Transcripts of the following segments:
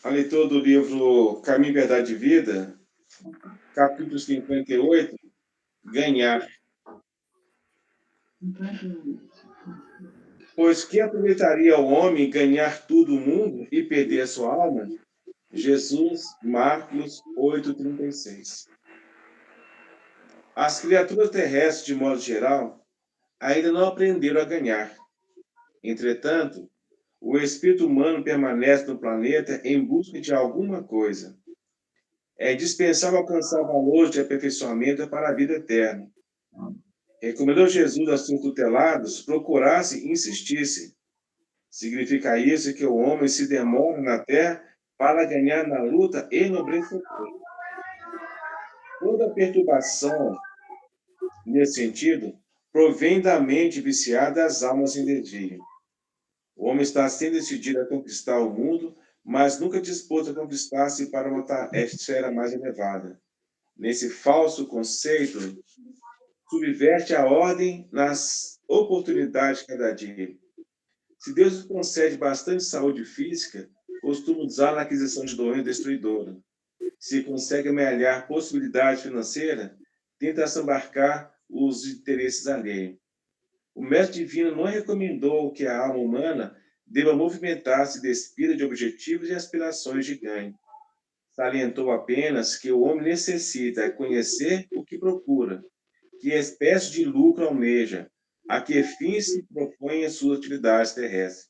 a leitura do livro Caminho, Verdade e Vida, capítulo 58, ganhar. Pois que aproveitaria o homem ganhar todo o mundo e perder a sua alma? Jesus, Marcos 8,36. As criaturas terrestres, de modo geral, ainda não aprenderam a ganhar. Entretanto, o espírito humano permanece no planeta em busca de alguma coisa. É indispensável alcançar valores de aperfeiçoamento para a vida eterna. Recomendou Jesus aos seus tutelados procurasse e insistisse. Significa isso que o homem se demora na terra para ganhar na luta enobrecedora. Toda perturbação, nesse sentido, provém da mente viciada das almas em desvio. O homem está sempre decidido a conquistar o mundo, mas nunca disposto a conquistar-se para uma esfera mais elevada. Nesse falso conceito, subverte a ordem nas oportunidades de cada dia. Se Deus nos concede bastante saúde física, costuma usar na aquisição de doença destruidora. Se consegue amealhar possibilidade financeira, tenta assambarcar os interesses alheios. O Mestre Divino não recomendou que a alma humana deva movimentar-se despida de objetivos e aspirações de ganho. Salientou apenas que o homem necessita conhecer o que procura, que espécie de lucro almeja, a que fins se propõe em suas atividades terrestres.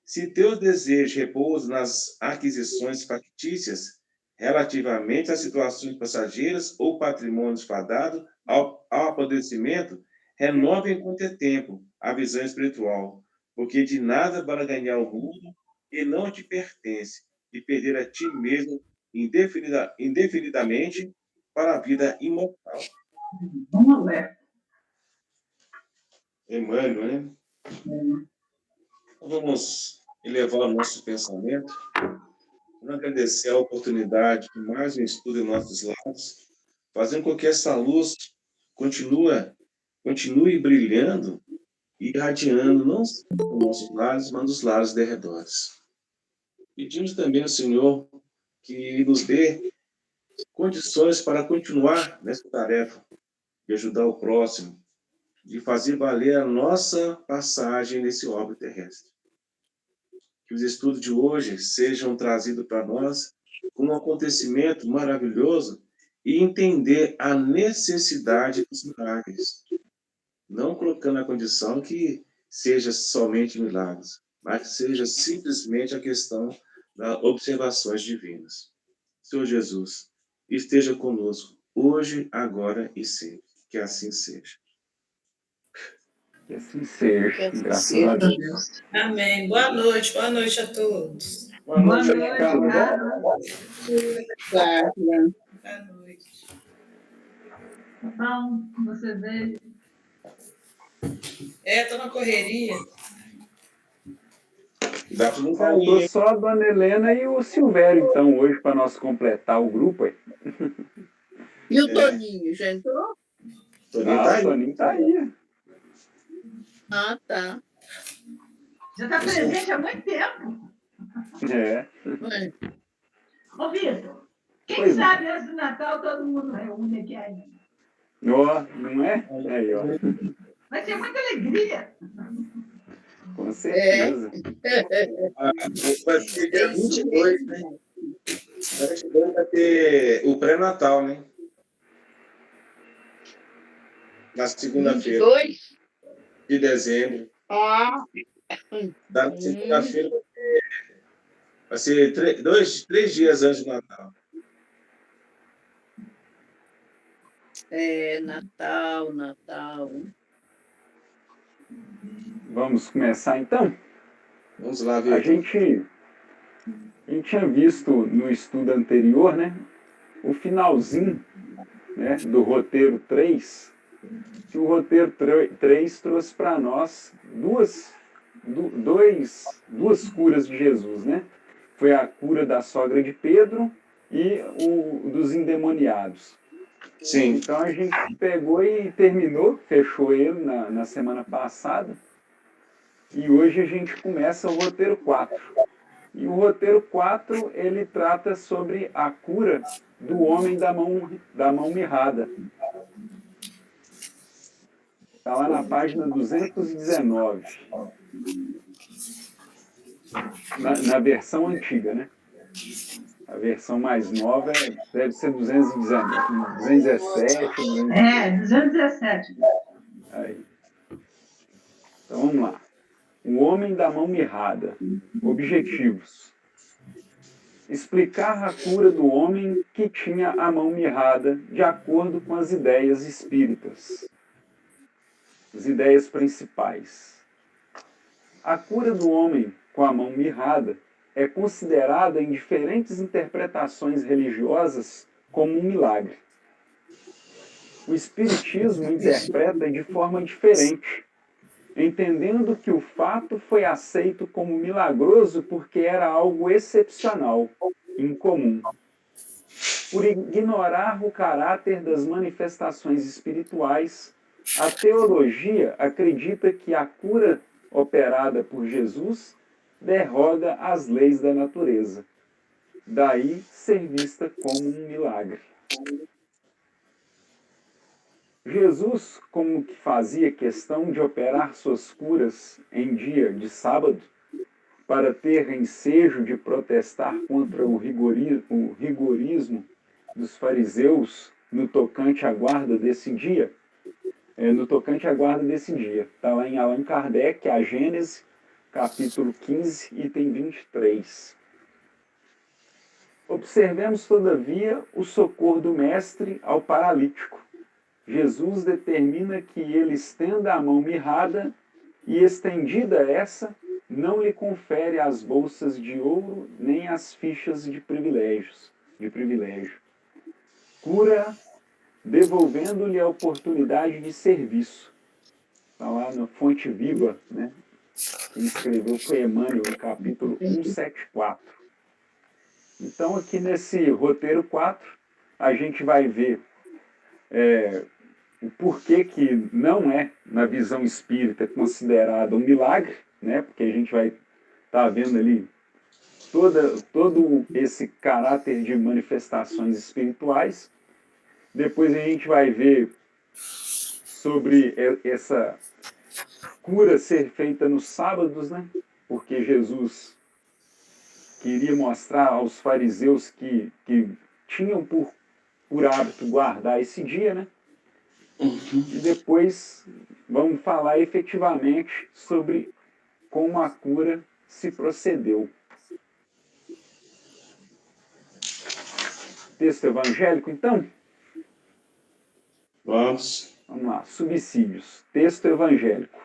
Se teus desejos repousam nas aquisições factícias, relativamente às situações passageiras ou patrimônios fadados ao apodrecimento, renove enquanto é tempo a visão espiritual, porque de nada para ganhar o mundo que não te pertence e perder a ti mesmo indefinidamente para a vida imortal. Vamos ver. Emmanuel, né? Vamos elevar o nosso pensamento, para agradecer a oportunidade de mais um estudo em nossos lares, fazendo com que essa luz continue brilhando e irradiando não só os nossos lares, mas os lares derredores. Pedimos também ao Senhor que nos dê condições para continuar nessa tarefa de ajudar o próximo, de fazer valer a nossa passagem nesse orbe terrestre. Que os estudos de hoje sejam trazidos para nós como um acontecimento maravilhoso e entender a necessidade dos milagres. Não colocando a condição que seja somente milagres, mas que seja simplesmente a questão das observações divinas. Senhor Jesus, esteja conosco, hoje, agora e sempre. Que assim seja. Que assim seja, graças a Deus. Amém. Boa noite a todos. Boa noite. Boa noite. Bom, você veio. Estou na correria. Dá tudo um Faltou caminho. só a Dona Helena e o Silvério, então, hoje, para nós completar o grupo. Aí. E o Toninho, já entrou? Toninho tá aí. O Toninho tá aí. Ah, tá. Já está presente há muito tempo. É. Ué, Ô, Vitor, quem Pois não. sabe antes do Natal todo mundo reúne aqui ainda. Ó, não é? Aí, ó. Vai ser muita alegria. Com certeza. Vai ser dia 22, né? Vai ter o pré-natal, né? Na segunda-feira 22? de dezembro. Ah, Da segunda-feira vai ser 3 dias antes do Natal. Natal. Vamos começar, então? Vamos lá, A Vitor. gente tinha visto no estudo anterior, né, o finalzinho, né, do roteiro 3, que o roteiro 3 trouxe para nós duas curas de Jesus, né? Foi a cura da sogra de Pedro e o dos endemoniados. Sim. Então a gente pegou e terminou, fechou ele na semana passada, e hoje a gente começa o roteiro 4. E E o roteiro 4, ele trata sobre a cura do homem da mão mirrada. Está lá na página 219. Na versão antiga, né? A versão mais nova deve ser 217. 217. Aí. Então vamos lá. O homem da mão mirrada. Objetivos. Explicar a cura do homem que tinha a mão mirrada de acordo com as ideias espíritas. As ideias principais. A cura do homem com a mão mirrada é considerada em diferentes interpretações religiosas como um milagre. O Espiritismo interpreta de forma diferente, entendendo que o fato foi aceito como milagroso porque era algo excepcional, incomum. Por ignorar o caráter das manifestações espirituais, a teologia acredita que a cura operada por Jesus derroga as leis da natureza. Daí ser vista como um milagre. Jesus, como que fazia questão de operar suas curas em dia de sábado, para ter ensejo de protestar contra o rigorismo dos fariseus no tocante à guarda desse dia, está lá em Allan Kardec, a Gênese, capítulo 15, item 23. Observemos, todavia, o socorro do Mestre ao paralítico. Jesus determina que ele estenda a mão mirrada e, estendida essa, não lhe confere as bolsas de ouro nem as fichas de privilégio. Cura, devolvendo-lhe a oportunidade de serviço. Está lá na Fonte Viva, né? Quem escreveu foi Emmanuel, no capítulo 174. Então, aqui nesse roteiro 4, a gente vai ver o porquê que não é, na visão espírita, considerado um milagre, né? Porque a gente vai estar vendo ali todo esse caráter de manifestações espirituais. Depois a gente vai ver sobre essa cura ser feita nos sábados, né? Porque Jesus queria mostrar aos fariseus que tinham por hábito guardar esse dia, né? E depois vamos falar efetivamente sobre como a cura se procedeu. Texto evangélico, então? Vamos. Vamos lá, subsídios. Texto evangélico.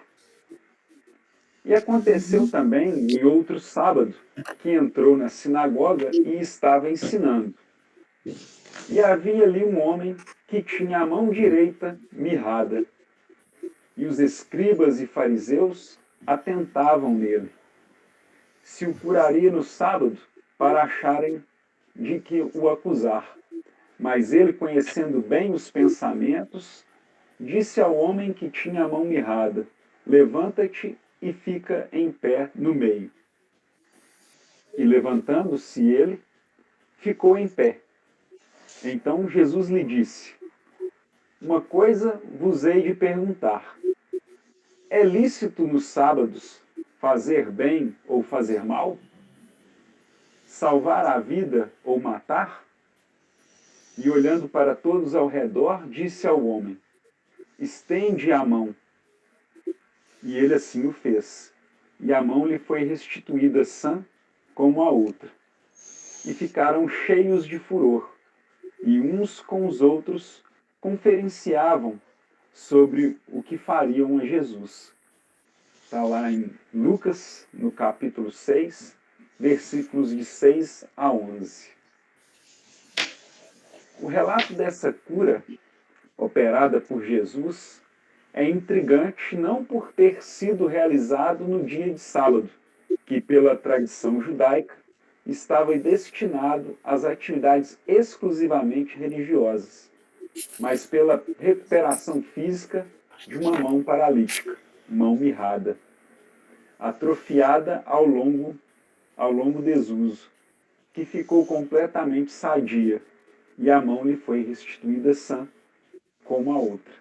E aconteceu também, em outro sábado, que entrou na sinagoga e estava ensinando. E havia ali um homem que tinha a mão direita mirrada. E os escribas e fariseus atentavam nele, se o curaria no sábado, para acharem de que o acusar. Mas ele, conhecendo bem os pensamentos, disse ao homem que tinha a mão mirrada: levanta-te e fica em pé no meio. E levantando-se ele, ficou em pé. Então Jesus lhe disse: uma coisa vos hei de perguntar. É lícito nos sábados fazer bem ou fazer mal? Salvar a vida ou matar? E olhando para todos ao redor, disse ao homem: estende a mão. E ele assim o fez. E a mão lhe foi restituída sã como a outra. E ficaram cheios de furor, e uns com os outros conferenciavam sobre o que fariam a Jesus. Está lá em Lucas, no capítulo 6, versículos de 6 a 11. O relato dessa cura, operada por Jesus, é intrigante não por ter sido realizado no dia de sábado, que pela tradição judaica estava destinado às atividades exclusivamente religiosas, mas pela recuperação física de uma mão paralítica, mão mirrada, atrofiada ao longo ao longo desuso, que ficou completamente sadia, e a mão lhe foi restituída sã, como a outra.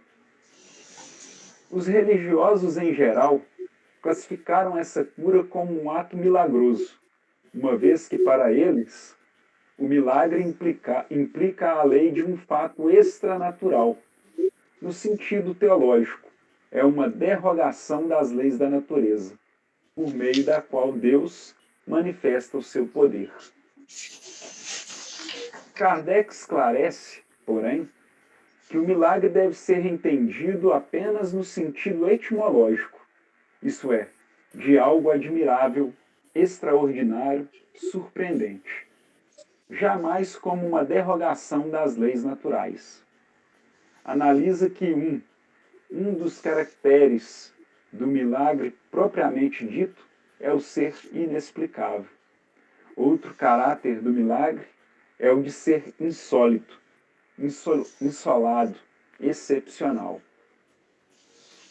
Os religiosos, em geral, classificaram essa cura como um ato milagroso, uma vez que, para eles, o milagre implica a lei de um fato extranatural. No sentido teológico, é uma derrogação das leis da natureza, por meio da qual Deus manifesta o seu poder. Kardec esclarece, porém, que o milagre deve ser entendido apenas no sentido etimológico, isso é, de algo admirável, extraordinário, surpreendente. Jamais como uma derrogação das leis naturais. Analisa que um dos caracteres do milagre propriamente dito é o ser inexplicável. Outro caráter do milagre é o de ser insólito, insolado, excepcional.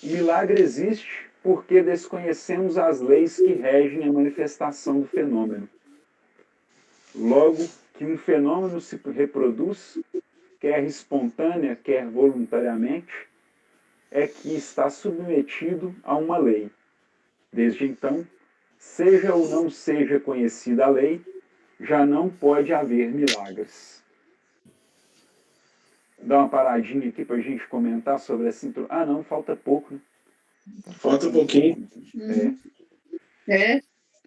O milagre existe porque desconhecemos as leis que regem a manifestação do fenômeno. Logo que um fenômeno se reproduz, quer espontânea, quer voluntariamente, é que está submetido a uma lei. Desde então, seja ou não seja conhecida a lei, já não pode haver milagres. Dá uma paradinha aqui para a gente comentar sobre essa introdução. Ah, não, falta pouco. Né? Falta um pouquinho.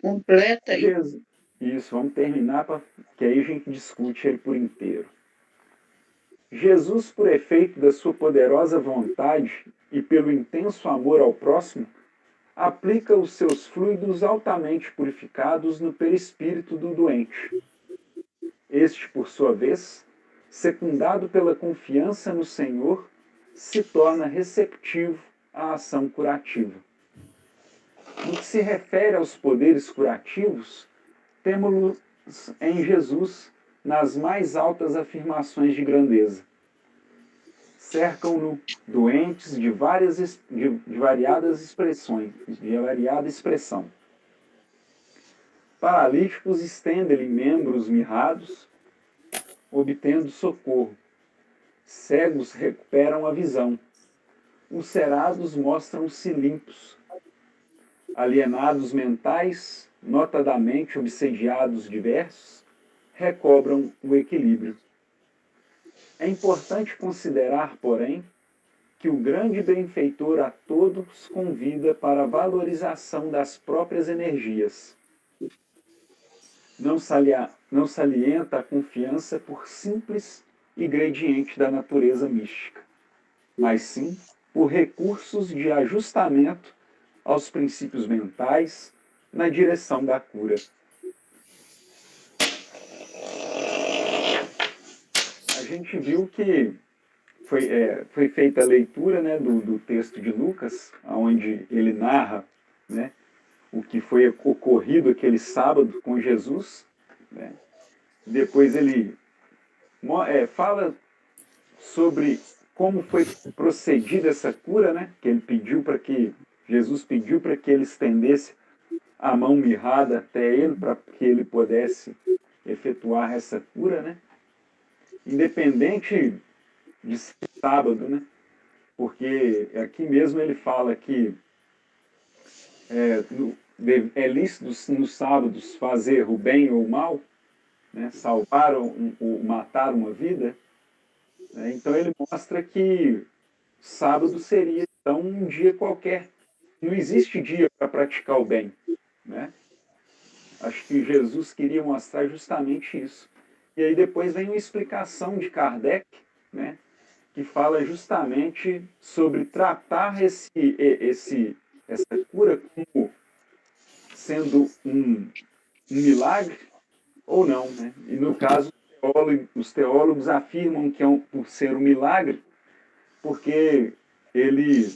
Completa aí. Isso, vamos terminar, que aí a gente discute ele por inteiro. Jesus, por efeito da sua poderosa vontade e pelo intenso amor ao próximo, aplica os seus fluidos altamente purificados no perispírito do doente. Este, por sua vez, secundado pela confiança no Senhor, se torna receptivo à ação curativa. No que se refere aos poderes curativos, temos-los em Jesus nas mais altas afirmações de grandeza. Cercam-no doentes de variada expressão. Paralíticos estendem-lhe membros mirrados, obtendo socorro. Cegos recuperam a visão. Ulcerados mostram-se limpos. Alienados mentais, notadamente obsediados diversos, recobram o equilíbrio. É importante considerar, porém, que o grande benfeitor a todos convida para a valorização das próprias energias. Não salienta a confiança por simples ingrediente da natureza mística, mas sim por recursos de ajustamento aos princípios mentais na direção da cura. A gente viu que foi feita a leitura, né, do texto de Lucas, onde ele narra, né, o que foi ocorrido aquele sábado com Jesus. Né? Depois ele fala sobre como foi procedida essa cura, né, que Jesus pediu para que ele estendesse a mão mirrada até ele, para que ele pudesse efetuar essa cura, né? Independente de sábado, né? Porque aqui mesmo ele fala que é lícito nos sábados fazer o bem ou o mal, né? Salvar ou matar uma vida. Né? Então ele mostra que sábado seria então um dia qualquer. Não existe dia para praticar o bem. Né? Acho que Jesus queria mostrar justamente isso. E aí depois vem uma explicação de Kardec, né, que fala justamente sobre tratar essa cura como sendo um milagre ou não. Né? E no caso, os teólogos afirmam que é por ser um milagre, porque ele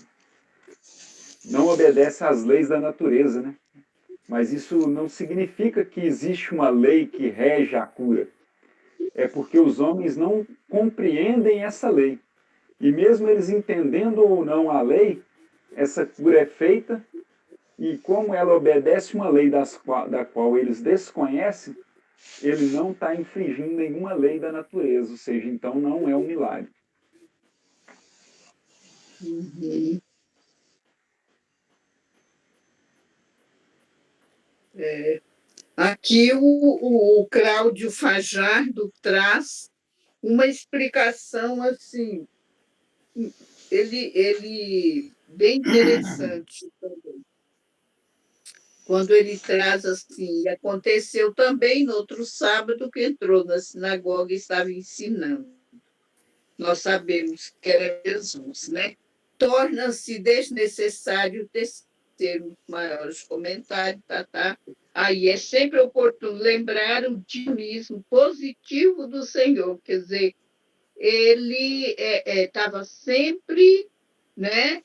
não obedece às leis da natureza. Né? Mas isso não significa que existe uma lei que rege a cura. É porque os homens não compreendem essa lei. E mesmo eles entendendo ou não a lei, essa cura é feita E como ela obedece uma lei da qual eles desconhecem, ele não está infringindo nenhuma lei da natureza, ou seja, então não é um milagre. Uhum. Aqui o Cláudio Fajardo traz uma explicação assim, ele bem interessante também. Quando ele traz assim, aconteceu também no outro sábado que entrou na sinagoga e estava ensinando. Nós sabemos que era Jesus, né? Torna-se desnecessário tecer maiores comentários, tá? Aí é sempre oportuno lembrar o dinamismo positivo do Senhor, quer dizer, ele estava sempre, né,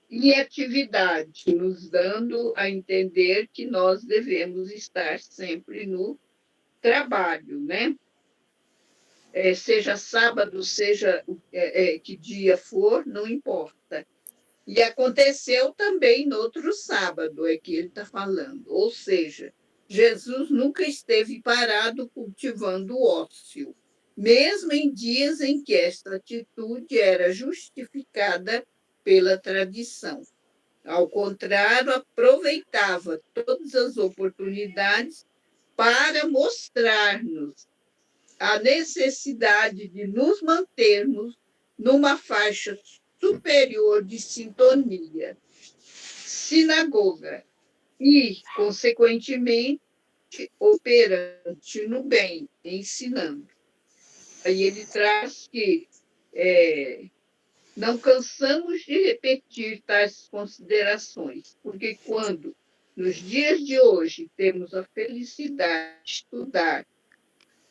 em atividade, nos dando a entender que nós devemos estar sempre no trabalho, né? Seja sábado, seja que dia for, não importa. E aconteceu também no outro sábado, é que ele está falando. Ou seja, Jesus nunca esteve parado cultivando o ócio, mesmo em dias em que esta atitude era justificada pela tradição. Ao contrário, aproveitava todas as oportunidades para mostrar-nos a necessidade de nos mantermos numa faixa superior de sintonia, sinagoga, e, consequentemente, operante no bem, ensinando. Aí ele traz que não cansamos de repetir tais considerações, porque quando, nos dias de hoje, temos a felicidade de estudar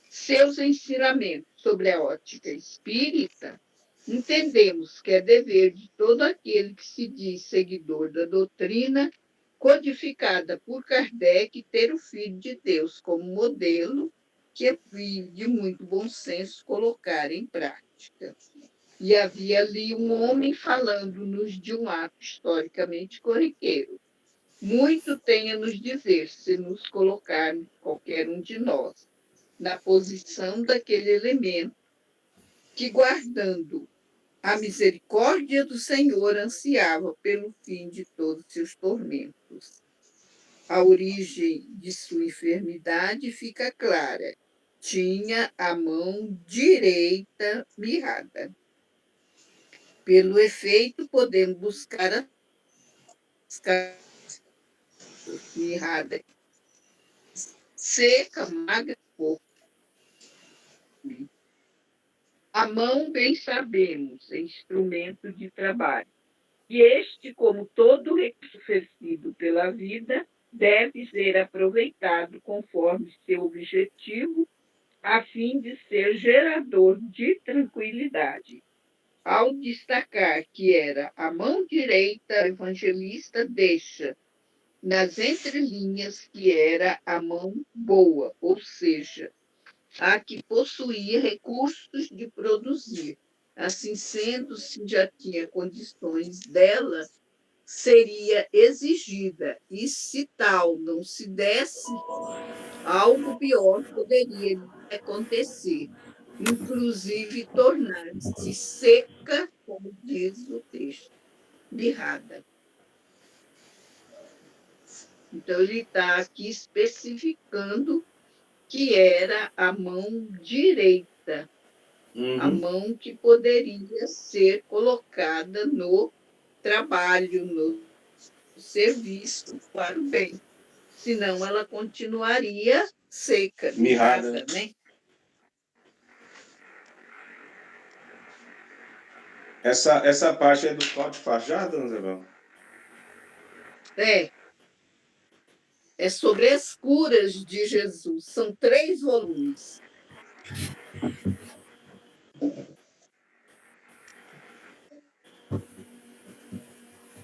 seus ensinamentos sobre a ótica espírita, entendemos que é dever de todo aquele que se diz seguidor da doutrina codificada por Kardec ter o Filho de Deus como modelo, que é de muito bom senso colocar em prática. E havia ali um homem falando-nos de um ato historicamente corriqueiro. Muito tem a nos dizer se nos colocarmos, qualquer um de nós, na posição daquele elemento que, guardando a misericórdia do Senhor, ansiava pelo fim de todos seus tormentos. A origem de sua enfermidade fica clara. Tinha a mão direita mirrada. Pelo efeito, podemos buscar a mirrada seca, magra, pouco. A mão, bem sabemos, é instrumento de trabalho. E este, como todo recurso oferecido pela vida, deve ser aproveitado conforme seu objetivo, a fim de ser gerador de tranquilidade. Ao destacar que era a mão direita, o evangelista deixa nas entrelinhas que era a mão boa, ou seja, a que possuía recursos de produzir. Assim sendo, se já tinha condições dela, seria exigida, e se tal não se desse, algo pior poderia acontecer, inclusive tornar-se seca, como diz o texto, mirrada. Então, ele está aqui especificando que era a mão direita, a mão que poderia ser colocada no trabalho, no serviço para o bem. Senão ela continuaria seca, mirrada, né? Essa parte é do Cláudio Fajardo, Zebão? É sobre as curas de Jesus. São 3 volumes.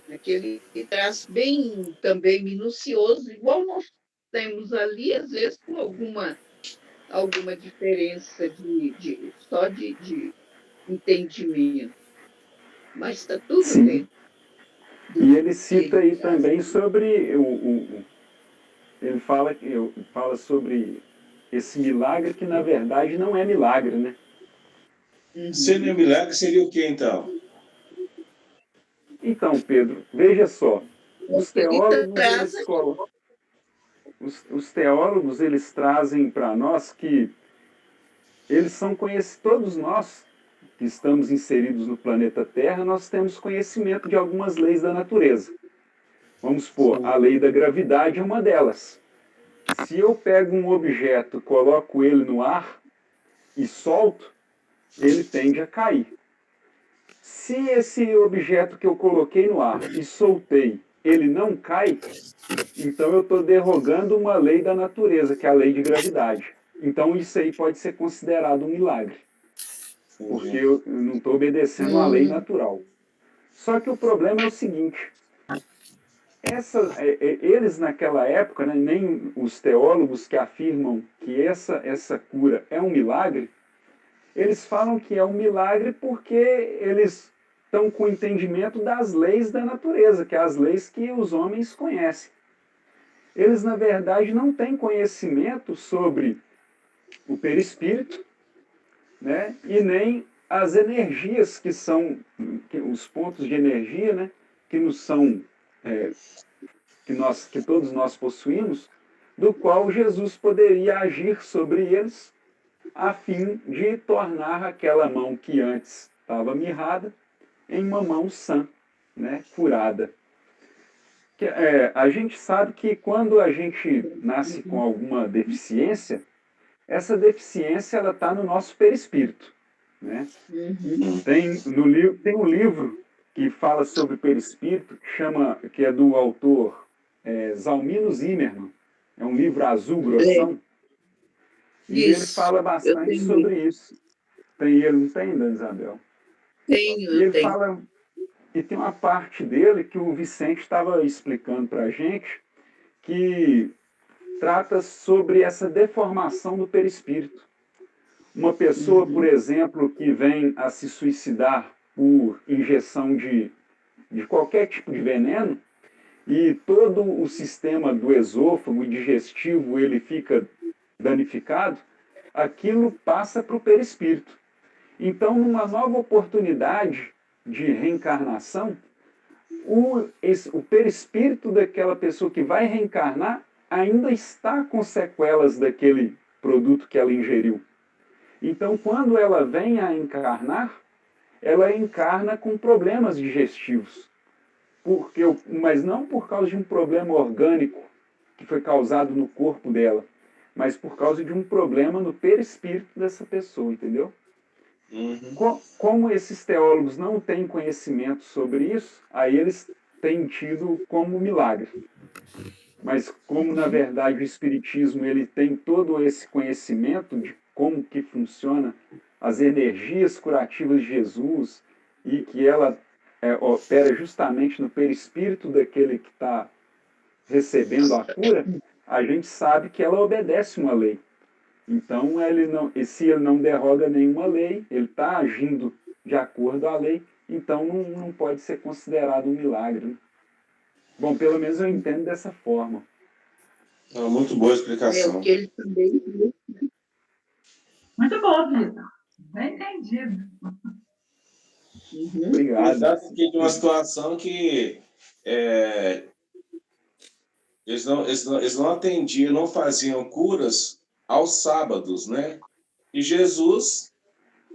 Aquele traço bem também minucioso, igual nós temos ali, às vezes com alguma diferença só de entendimento. Mas está tudo Sim. bem. E ele cita aí também sobre ele fala sobre esse milagre que na verdade não é milagre, né? Seria um milagre, seria o quê, então? Então, Pedro, veja só, os Porque ele teólogos traz eles colocam, os teólogos eles trazem para nós que eles são conhecidos, todos nós que estamos inseridos no planeta Terra, nós temos conhecimento de algumas leis da natureza. Vamos supor, a lei da gravidade é uma delas. Se eu pego um objeto, coloco ele no ar e solto, ele tende a cair. Se esse objeto que eu coloquei no ar e soltei, ele não cai, então eu estou derrogando uma lei da natureza, que é a lei de gravidade. Então isso aí pode ser considerado um milagre, porque eu não estou obedecendo uma lei natural. Só que o problema é o seguinte, eles naquela época, né, nem os teólogos que afirmam que essa cura é um milagre, eles falam que é um milagre porque eles estão com o entendimento das leis da natureza, que é as leis que os homens conhecem. Eles, na verdade, não têm conhecimento sobre o perispírito, né, e nem as energias os pontos de energia, né, que nos são que todos nós possuímos, do qual Jesus poderia agir sobre eles a fim de tornar aquela mão que antes estava mirrada em uma mão sã, né, curada. A gente sabe que quando a gente nasce com alguma deficiência, essa deficiência ela está no nosso perispírito, né? Tem um livro que fala sobre perispírito que é do autor Zalmino Zimmermann, é um livro azul grossão, e ele fala bastante sobre isso. Tem ele, não tem, Dona Isabel? Tenho, E ele tenho. fala, e tem uma parte dele que o Vicente estava explicando para a gente, que trata sobre essa deformação do perispírito. Uma pessoa, por exemplo, que vem a se suicidar por injeção de qualquer tipo de veneno, e todo o sistema do esôfago e digestivo ele fica danificado, aquilo passa para o perispírito. Então, numa nova oportunidade de reencarnação, o perispírito daquela pessoa que vai reencarnar ainda está com sequelas daquele produto que ela ingeriu. Então, quando ela vem a encarnar, ela encarna com problemas digestivos. Mas não por causa de um problema orgânico que foi causado no corpo dela, mas por causa de um problema no perispírito dessa pessoa, entendeu? Como esses teólogos não têm conhecimento sobre isso, aí eles têm tido como milagre. Mas como, na verdade, o Espiritismo ele tem todo esse conhecimento de como que funciona as energias curativas de Jesus e que ela opera justamente no perispírito daquele que está recebendo a cura, a gente sabe que ela obedece uma lei. Então, se ele não derroga nenhuma lei, ele está agindo de acordo à lei, então não pode ser considerado um milagre. Né? Bom, pelo menos eu entendo dessa forma. Muito boa explicação. O que ele também... Muito bom, Vitor. Bem entendido. Obrigado. Exato, porque de uma situação que eles não atendiam, não faziam curas aos sábados, né? E Jesus,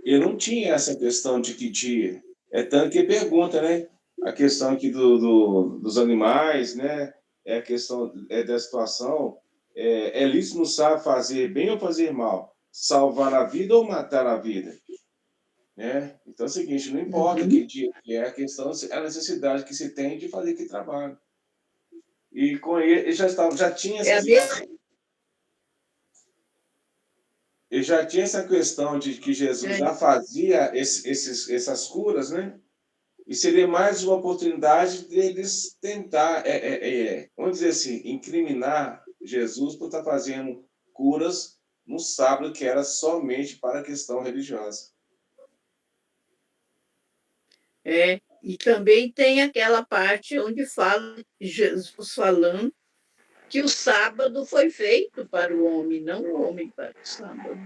ele não tinha essa questão de que dia. É tanto que pergunta, né? A questão aqui dos animais, né? É a questão da situação. É lícito não sabe fazer bem ou fazer mal? Salvar a vida ou matar a vida? Né? Então é o seguinte, não importa que dia que é, a questão é a necessidade que se tem de fazer aquele trabalho. E com ele já tinha essa ele já tinha essa questão de que Jesus já fazia essas curas, né? E seria mais uma oportunidade deles tentar, vamos dizer assim, incriminar Jesus por estar fazendo curas no sábado, que era somente para a questão religiosa. E também tem aquela parte onde fala Jesus falando que o sábado foi feito para o homem, não o homem para o sábado.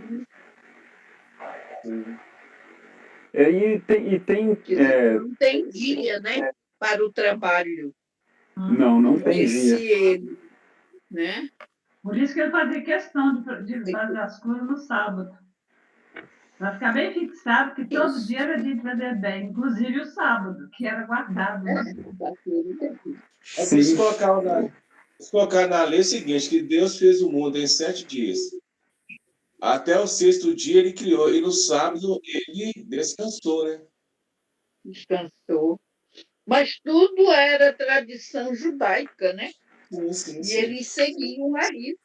Sim. Quer dizer, não tem dia, né, para o trabalho. não tem Porque dia. se ele, né? Por isso que ele fazia questão de fazer as coisas no sábado. Para ficar bem fixado que todo Isso. dia era dia de fazer bem, inclusive o sábado, que era guardado, né? É porque se Sim, colocar na lei é o seguinte, que Deus fez o mundo em 7 dias. Até o 6º dia ele criou, e no sábado ele descansou, né? Descansou. Mas tudo era tradição judaica, né? Sim, E sim. eles seguiam a isso.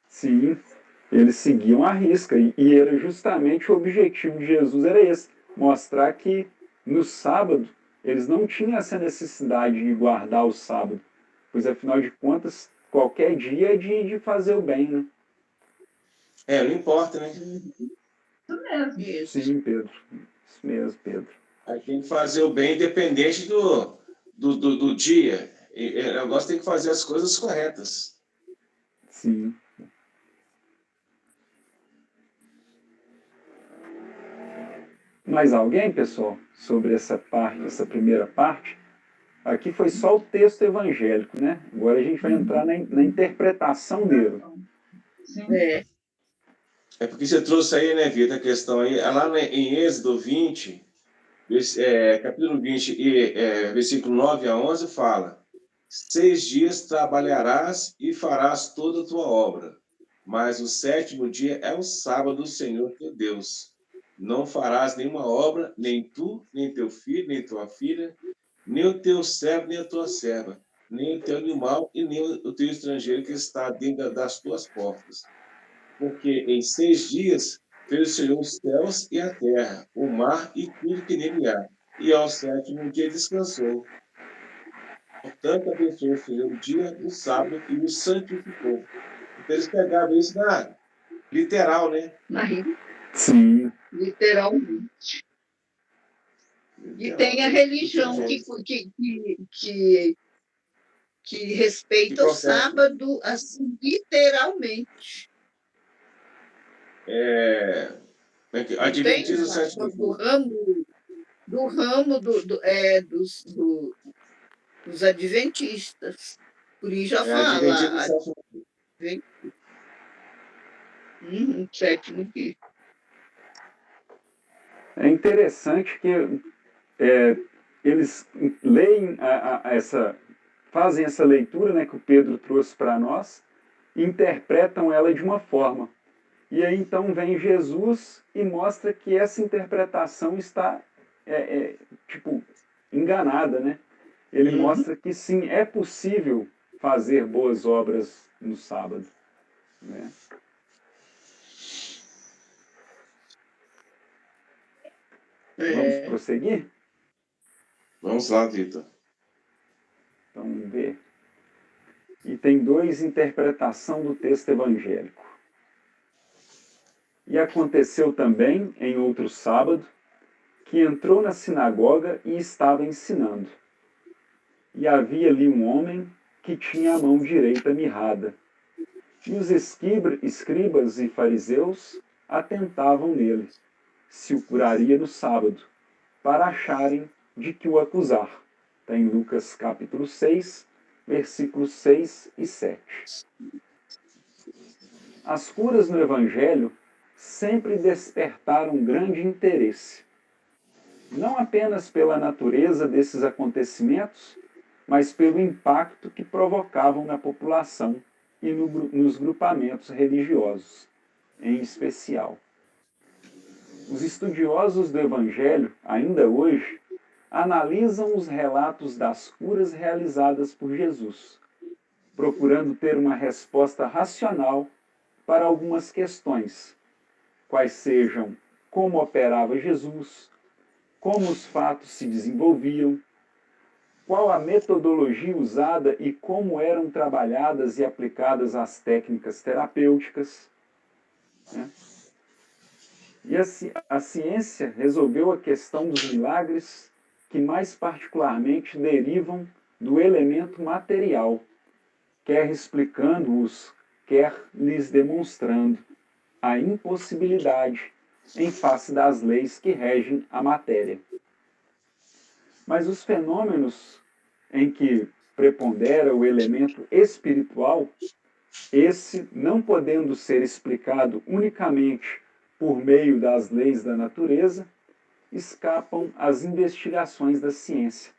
sim. Eles seguiam a risca. E era justamente o objetivo de Jesus era esse. Mostrar que no sábado eles não tinham essa necessidade de guardar o sábado. Pois afinal de contas, qualquer dia é de fazer o bem, né? Não importa, né? Isso mesmo. Isso. Sim, Pedro. Isso mesmo, Pedro. Aí tem que fazer o bem independente do dia. O negócio tem que fazer as coisas corretas. Sim. Mais alguém, pessoal, sobre essa parte, essa primeira parte? Aqui foi só o texto evangélico, né? Agora a gente vai entrar na interpretação dele. Sim. É porque você trouxe aí, né, Vitor, a questão aí, lá em Êxodo 20, capítulo 20, versículo 9 a 11, fala: 6 dias trabalharás e farás toda a tua obra, mas o 7º dia é o sábado do Senhor teu Deus. Não farás nenhuma obra, nem tu, nem teu filho, nem tua filha, nem o teu servo, nem a tua serva, nem o teu animal e nem o teu estrangeiro que está dentro das tuas portas. Porque em 6 dias fez o Senhor os céus e a terra, o mar e tudo que nele há. E ao 7º dia descansou. Portanto, abençoou o Senhor o dia do sábado e o santificou. Então, eles pegavam isso na literal, né? Sim. Literalmente. E tem a religião que respeita o sábado assim, literalmente. Adventismo sétimo dia. Do ramo dos adventistas. Por isso já Adventismo fala. sétimo dia. Sétimo dia. É interessante que eles leem fazem essa leitura, né, que o Pedro trouxe para nós, e interpretam ela de uma forma. E aí então vem Jesus e mostra que essa interpretação está tipo enganada, né? Ele mostra que sim, é possível fazer boas obras no sábado, né? Vamos prosseguir? Vamos lá, Vitor. Então, vamos ver. Item 2, interpretação do texto evangélico. E aconteceu também, em outro sábado, que entrou na sinagoga e estava ensinando. E havia ali um homem que tinha a mão direita mirrada. E os escribas e fariseus atentavam nele, se o curaria no sábado, para acharem de que o acusar. Está em Lucas capítulo 6, versículos 6 e 7. As curas no Evangelho sempre despertaram grande interesse, não apenas pela natureza desses acontecimentos, mas pelo impacto que provocavam na população e nos grupamentos religiosos, em especial. Os estudiosos do Evangelho, ainda hoje, analisam os relatos das curas realizadas por Jesus, procurando ter uma resposta racional para algumas questões, quais sejam como operava Jesus, como os fatos se desenvolviam, qual a metodologia usada e como eram trabalhadas e aplicadas as técnicas terapêuticas, né? E a ciência resolveu a questão dos milagres que mais particularmente derivam do elemento material, quer explicando-os, quer lhes demonstrando a impossibilidade em face das leis que regem a matéria. Mas os fenômenos em que prepondera o elemento espiritual, esse não podendo ser explicado unicamente por meio das leis da natureza, escapam às investigações da ciência.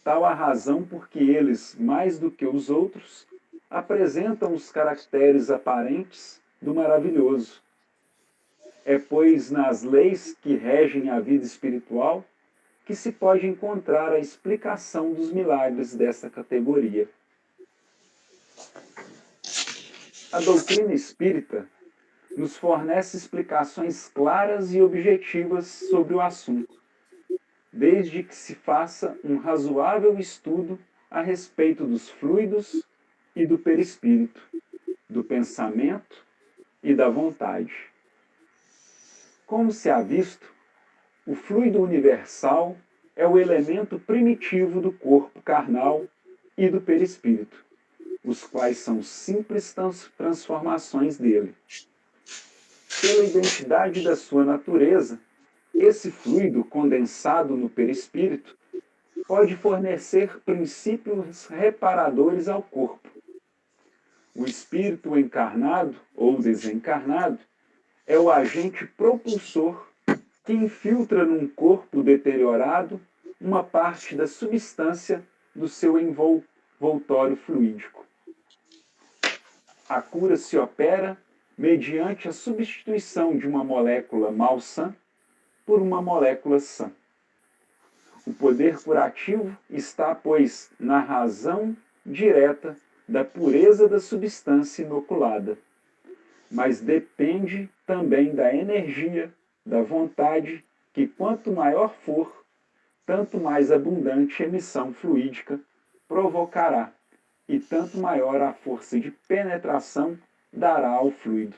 Tal a razão porque eles, mais do que os outros, apresentam os caracteres aparentes do maravilhoso. É, pois, nas leis que regem a vida espiritual que se pode encontrar a explicação dos milagres dessa categoria. A doutrina espírita nos fornece explicações claras e objetivas sobre o assunto, desde que se faça um razoável estudo a respeito dos fluidos e do perispírito, do pensamento e da vontade. Como se há visto, o fluido universal é o elemento primitivo do corpo carnal e do perispírito, os quais são simples transformações dele. Pela identidade da sua natureza, esse fluido condensado no perispírito pode fornecer princípios reparadores ao corpo. O espírito encarnado ou desencarnado é o agente propulsor que infiltra num corpo deteriorado uma parte da substância do seu envoltório fluídico. A cura se opera mediante a substituição de uma molécula malsã por uma molécula sã. O poder curativo está, pois, na razão direta da pureza da substância inoculada, mas depende também da energia, da vontade, que quanto maior for, tanto mais abundante emissão fluídica provocará, e tanto maior a força de penetração dará ao fluido,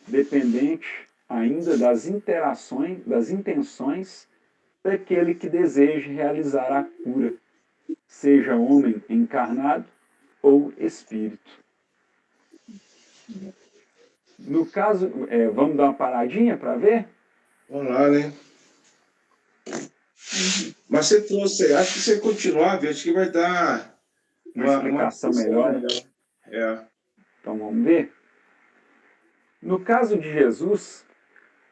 dependente ainda das interações, das intenções daquele que deseje realizar a cura, seja homem encarnado ou espírito. No caso, vamos dar uma paradinha para ver? Vamos lá, né? Mas você trouxe, acho que você continuar, acho que vai dar Uma explicação melhor. É. Então vamos ver? No caso de Jesus,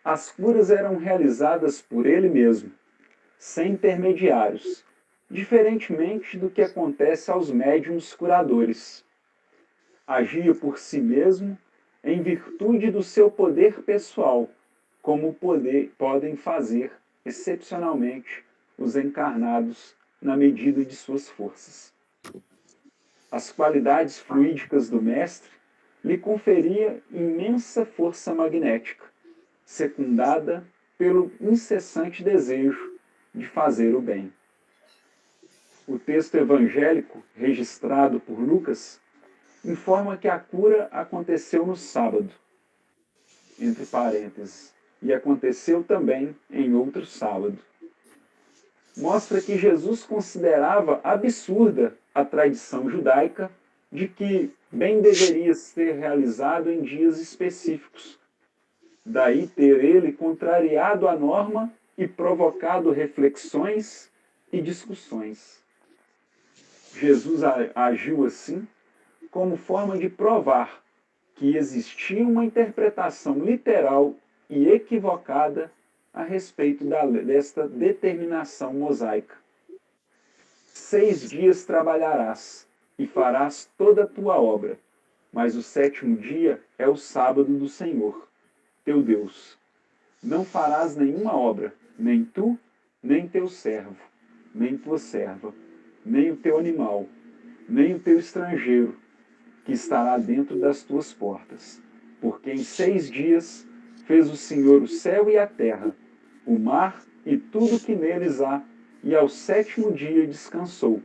as curas eram realizadas por ele mesmo, sem intermediários, diferentemente do que acontece aos médiuns curadores. Agia por si mesmo em virtude do seu poder pessoal, como podem fazer excepcionalmente os encarnados na medida de suas forças. As qualidades fluídicas do mestre lhe conferia imensa força magnética, secundada pelo incessante desejo de fazer o bem. O texto evangélico, registrado por Lucas, informa que a cura aconteceu no sábado, entre parênteses, e aconteceu também em outro sábado. Mostra que Jesus considerava absurda a tradição judaica de que bem deveria ser realizado em dias específicos. Daí ter ele contrariado a norma e provocado reflexões e discussões. Jesus agiu assim como forma de provar que existia uma interpretação literal e equivocada a respeito desta determinação mosaica. 6 dias trabalharás e farás toda a tua obra, mas o 7º dia é o sábado do Senhor, teu Deus. Não farás nenhuma obra, nem tu, nem teu servo, nem tua serva, nem o teu animal, nem o teu estrangeiro, que estará dentro das tuas portas. Porque em 6 dias fez o Senhor o céu e a terra, o mar e tudo que neles há, e ao 7º dia descansou.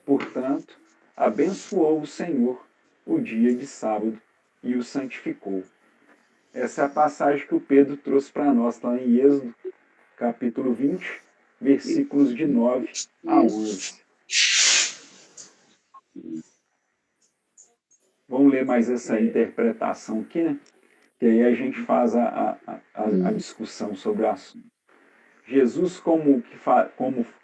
Portanto, abençoou o Senhor o dia de sábado e o santificou. Essa é a passagem que o Pedro trouxe para nós lá em Êxodo, capítulo 20, versículos de 9 a 11. Vamos ler mais essa interpretação aqui, né? Que aí a gente faz a discussão sobre o assunto. Jesus, como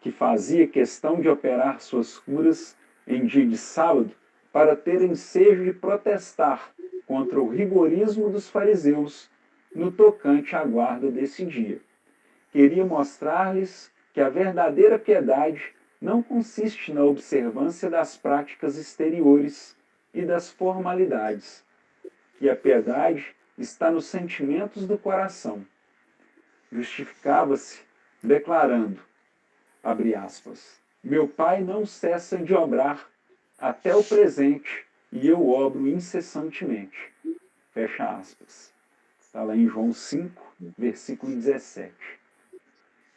que fazia questão de operar suas curas em dia de sábado, para ter ensejo de protestar contra o rigorismo dos fariseus no tocante à guarda desse dia. Queria mostrar-lhes que a verdadeira piedade não consiste na observância das práticas exteriores e das formalidades, que a piedade está nos sentimentos do coração. Justificava-se declarando, abre aspas, meu Pai não cessa de obrar até o presente e eu obro incessantemente. Fecha aspas. Está lá em João 5, versículo 17.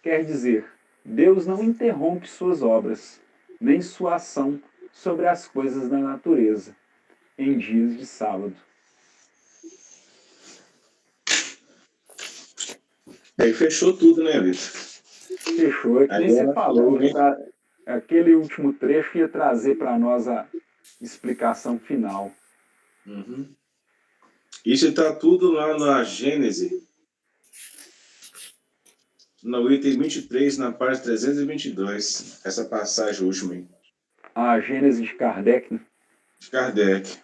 Quer dizer, Deus não interrompe suas obras, nem sua ação sobre as coisas da natureza, em dias de sábado. Aí fechou tudo, né, Vitor? Fechou, é que nem você falou. Aquele último trecho ia trazer para nós a explicação final. Uhum. Isso está tudo lá na Gênese, no item 23, na página 322, essa passagem última aí, A Gênese de Kardec, né? de Kardec.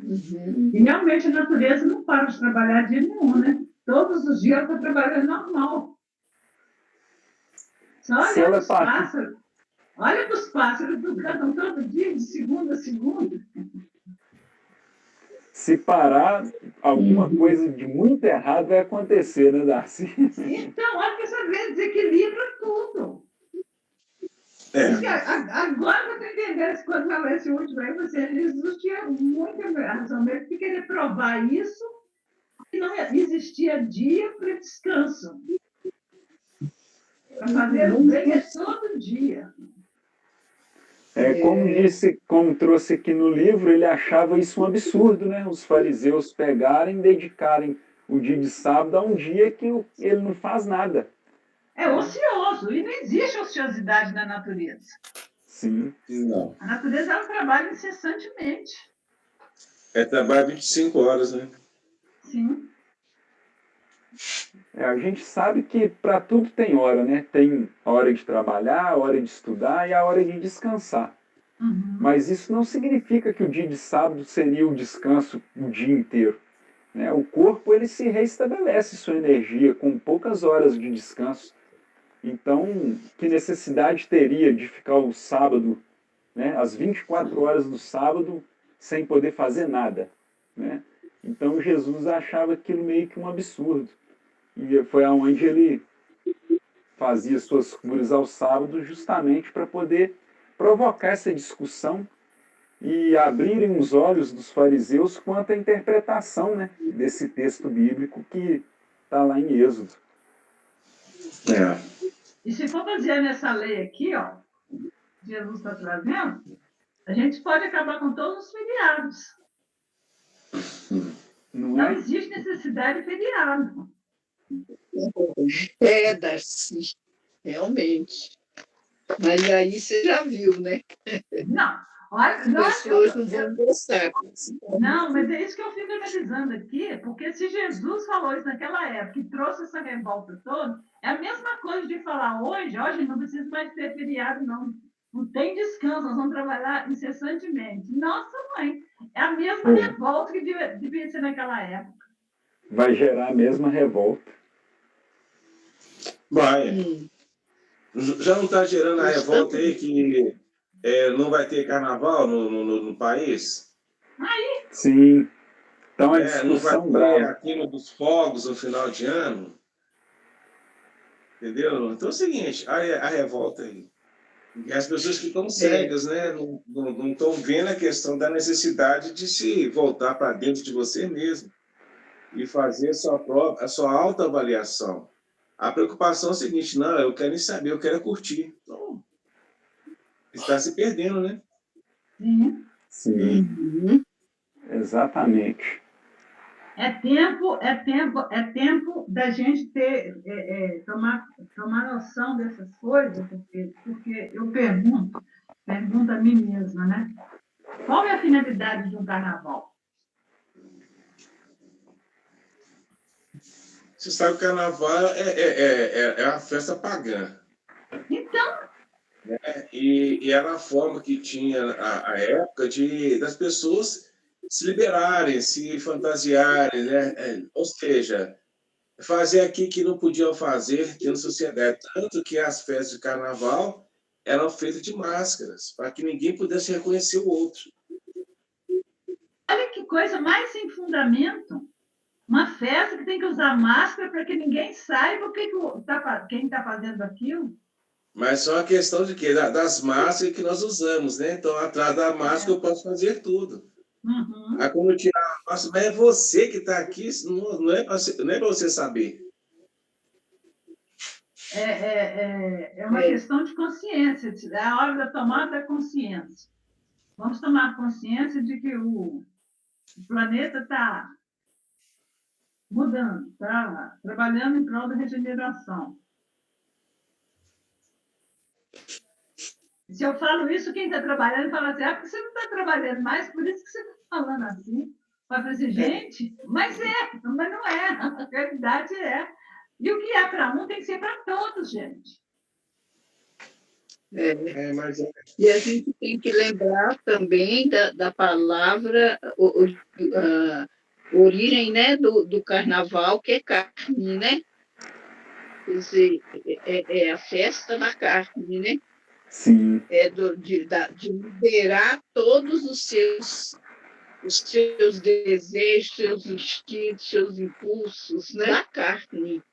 E realmente a natureza não para de trabalhar dia nenhum, né? Todos os dias ela está trabalhando normal. Só Se olha ela para os partir- pássaros. Olha para os pássaros que cantam todo dia, de segunda a segunda. Se parar, alguma coisa de muito errado vai acontecer, né, Darcy? Então, olha que essa vez desequilibra tudo. Diz que agora eu estou entendendo, quando falou esse último aí, Jesus tinha muita razão mesmo de querer provar isso, que não existia dia para descanso. Para fazer o bem é todo dia. Como trouxe aqui no livro, ele achava isso um absurdo, né? Os fariseus pegarem e dedicarem o dia de sábado a um dia que ele não faz nada. É ocioso, e não existe ociosidade na natureza. Sim. Não. A natureza ela trabalha incessantemente. É trabalho 25 horas, né? Sim. A gente sabe que para tudo tem hora, né? Tem a hora de trabalhar, a hora de estudar e a hora de descansar. Uhum. Mas isso não significa que o dia de sábado seria o descanso o dia inteiro, né? O corpo ele se restabelece sua energia com poucas horas de descanso. Então, que necessidade teria de ficar o sábado, né, as 24 horas do sábado, sem poder fazer nada, né? Então, Jesus achava aquilo meio que um absurdo. E foi aonde ele fazia suas curas aos sábados, justamente para poder provocar essa discussão e abrirem os olhos dos fariseus quanto à interpretação, né, desse texto bíblico que está lá em Êxodo. É. E se for basear nessa lei aqui, ó, Jesus está trazendo, a gente pode acabar com todos os feriados. Não existe necessidade de feriado. Darcy, realmente. Mas aí você já viu, né? Não, olha, As pessoas não vão gostar. Não, mas é isso que eu fico analisando aqui, porque se Jesus falou isso naquela época e trouxe essa revolta toda, é a mesma coisa de falar hoje não precisa mais ter feriado, não. Não tem descanso, nós vamos trabalhar incessantemente. Nossa, mãe, é a mesma revolta que devia ser naquela época. Vai gerar a mesma revolta. Vai. Já não está gerando a revolta aí que não vai ter carnaval no país? Aí. Sim. Então a Não vai discussão ter brava. a queima dos fogos no final de ano? Entendeu? Então é o seguinte, a revolta aí. E as pessoas que estão cegas, né? Não estão vendo a questão da necessidade de se voltar para dentro de você mesmo e fazer a sua autoavaliação. A preocupação é a seguinte, não, eu quero nem saber, eu quero curtir. Então, está se perdendo, né? Sim. Sim. Exatamente. É tempo da gente tomar noção dessas coisas, porque eu pergunto a mim mesma, né? Qual é a finalidade de um carnaval? Você sabe que o carnaval é uma festa pagã. Então, E era a forma que tinha a época das pessoas se liberarem, se fantasiarem, né? Ou seja, fazer aquilo que não podiam fazer dentro da sociedade. Tanto que as festas de carnaval eram feitas de máscaras, para que ninguém pudesse reconhecer o outro. olha que coisa mais sem fundamento. Uma festa que tem que usar máscara para que ninguém saiba quem está fazendo aquilo. Mas só a questão de quê? Das máscaras que nós usamos, né? Então, atrás da máscara eu posso fazer tudo. Uhum. Aí, quando eu tirar a máscara, mas é você que está aqui, não é para você saber. É uma questão de consciência. É a hora da tomada da consciência. Vamos tomar consciência de que o planeta está mudando, está trabalhando em prol da regeneração. Se eu falo isso, quem está trabalhando fala assim, porque você não está trabalhando mais, por isso que você está falando assim. Vai falar assim, gente, mas não é, a realidade é. E o que é para um tem que ser para todos, gente. Mas E a gente tem que lembrar também da palavra, a origem, né, do carnaval, que é carne, né? Quer dizer, é a festa da carne, né? Sim. De liberar todos os seus desejos, seus instintos, seus impulsos, né? Da carne.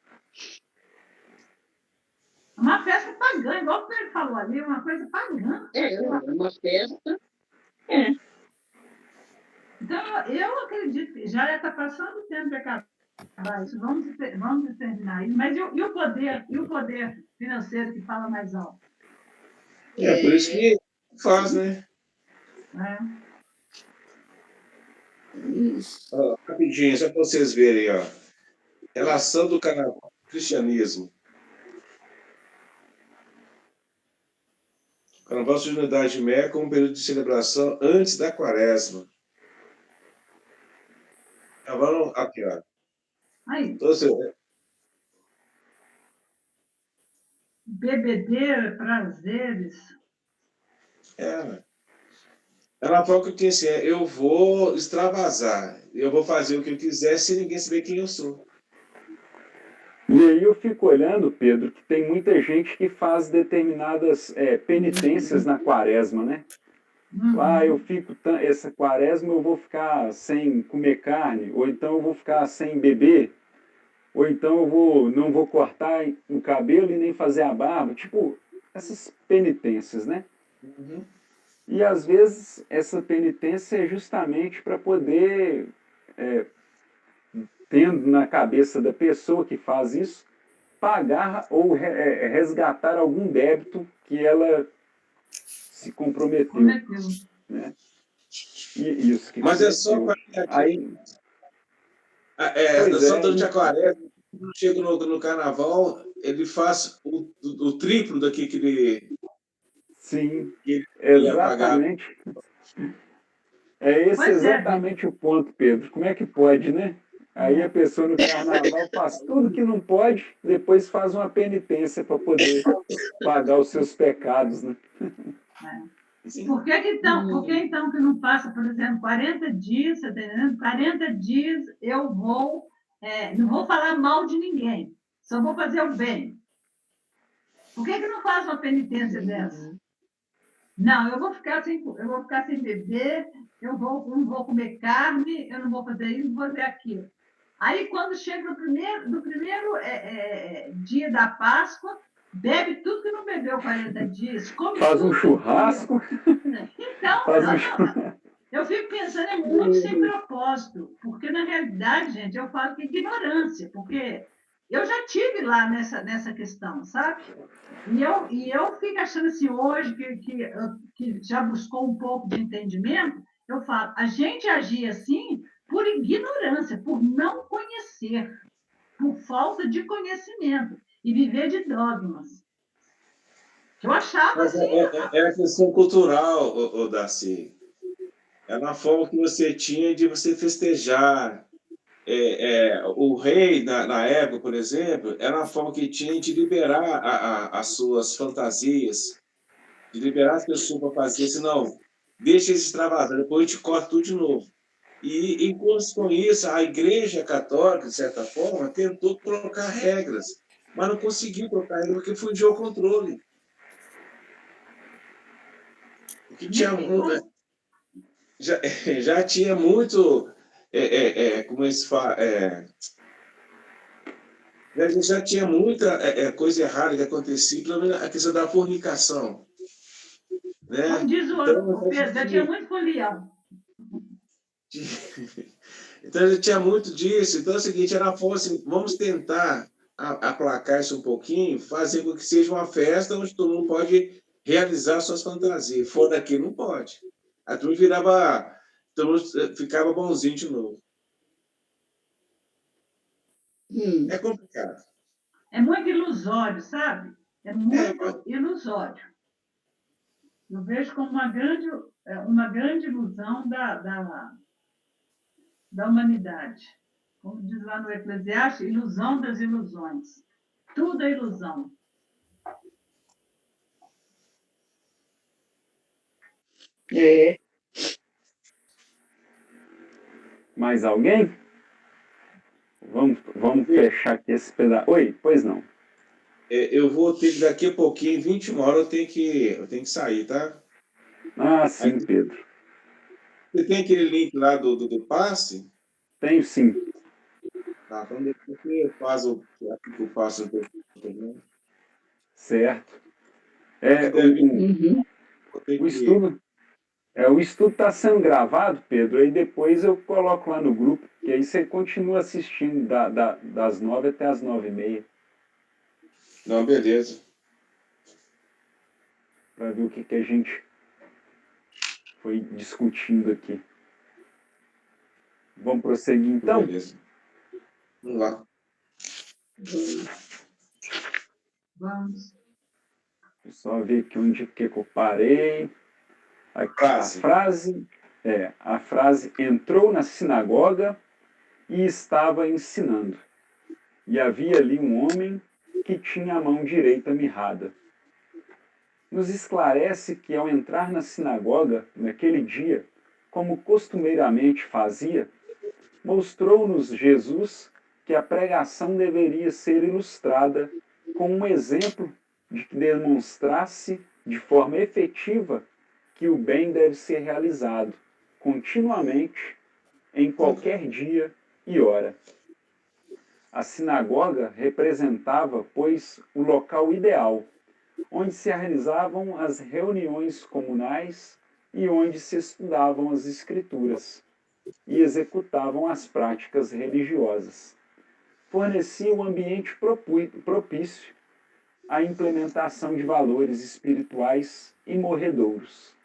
Uma festa pagã, igual o Pedro falou ali, uma coisa pagã. É uma festa. Então, eu acredito que já está passando o tempo de acabar isso. Vamos terminar isso. Mas e o poder financeiro que fala mais alto? por isso que faz, né? Isso. Rapidinho, só para vocês verem, ó. Relação do carnaval com o cristianismo. O carnaval surgiu na Idade Média como um período de celebração antes da quaresma. Carnaval, aqui, ó. Aí, Então, assim, bebedeira, prazeres. Ela falou que eu tinha assim, eu vou extravasar, eu vou fazer o que eu quiser sem ninguém saber quem eu sou. E aí eu fico olhando, Pedro, que tem muita gente que faz determinadas penitências na quaresma, né? Eu fico essa quaresma eu vou ficar sem comer carne, ou então eu vou ficar sem beber, ou então não vou cortar o cabelo e nem fazer a barba, tipo essas penitências, né? Uhum. E às vezes essa penitência é justamente para poder, tendo na cabeça da pessoa que faz isso, pagar ou resgatar algum débito que ela se comprometeu. Né? E isso que Mas é só aí, só durante a quaresma, quando chega no carnaval, ele faz o triplo daqui que ele. Sim, que ele ia pagar. exatamente. Esse exatamente o ponto, Pedro. Como é que pode, né? Aí a pessoa no carnaval faz tudo que não pode, depois faz uma penitência para poder pagar os seus pecados, né? Por que então que não passa, por exemplo, 40 dias, você tá entendendo? 40 dias eu não vou falar mal de ninguém, só vou fazer o bem. Por que não faz uma penitência dessa? Não, eu vou ficar sem beber, não vou comer carne, eu não vou fazer isso, não vou fazer aquilo. Aí, quando chega no primeiro dia da Páscoa, bebe tudo que não bebeu 40 dias, come faz um churrasco. Então, eu fico pensando, é muito sem propósito, porque, na realidade, gente, eu falo que é ignorância, porque eu já tive lá nessa questão, sabe? E eu fico achando assim, hoje, que já buscou um pouco de entendimento, eu falo, a gente agir assim por por ignorância, por não conhecer, por falta de conhecimento e viver de dogmas. Eu achava Mas assim, é a questão cultural, Darcy. É na forma que você tinha de você festejar. O rei, na época, por exemplo, era a forma que tinha de liberar as suas fantasias, de liberar as pessoas para fazer, senão, deixa eles extravasar, depois a gente corta tudo de novo. E com isso, a Igreja Católica, de certa forma, tentou colocar regras, mas não conseguiu colocar regras porque fugiu ao controle. Porque tinha, já, já tinha muito, como eles falam, já tinha muita coisa errada que acontecia, pelo menos a questão da fornicação. como Né? diz Então, o Pedro, já tinha muito folião. então, já tinha muito disso. Então, é o seguinte, era a forma assim, vamos tentar aplacar isso um pouquinho, fazer com que seja uma festa onde todo mundo pode realizar suas fantasias. Fora daqui, não pode. A turma virava, todo mundo ficava bonzinho de novo. É complicado. É muito ilusório, sabe? É muito ilusório. Eu vejo como uma grande ilusão da humanidade. Como diz lá no Eclesiastes, ilusão das ilusões. Tudo é ilusão. É. Mais alguém? Vamos fechar aqui esse pedaço. Oi, pois não. Eu vou ter que, daqui a pouquinho, 21 horas, eu tenho que sair, tá? Ah, Aí, sim, Pedro. você tem aquele link lá do passe? Tenho sim. Tá, então depois você faz o passe do teu. Certo. Porque É, deve vou ter o que. estudo o estudo está sendo gravado, Pedro, aí depois eu coloco lá no grupo, que aí você continua assistindo das 9 até as 9h30, Não, beleza. para ver o que a gente foi discutindo aqui. Vamos prosseguir então? Beleza. Vamos lá. Vamos. Deixa eu só ver aqui onde que eu parei. Aqui, a frase entrou na sinagoga e estava ensinando. E havia ali um homem que tinha a mão direita mirrada. Nos esclarece que ao entrar na sinagoga naquele dia, como costumeiramente fazia, mostrou-nos Jesus que a pregação deveria ser ilustrada com um exemplo de que demonstrasse de forma efetiva que o bem deve ser realizado continuamente, em qualquer dia e hora. A sinagoga representava, pois, o local ideal, onde se realizavam as reuniões comunais e onde se estudavam as escrituras e executavam as práticas religiosas. Fornecia um ambiente propício à implementação de valores espirituais e morredouros.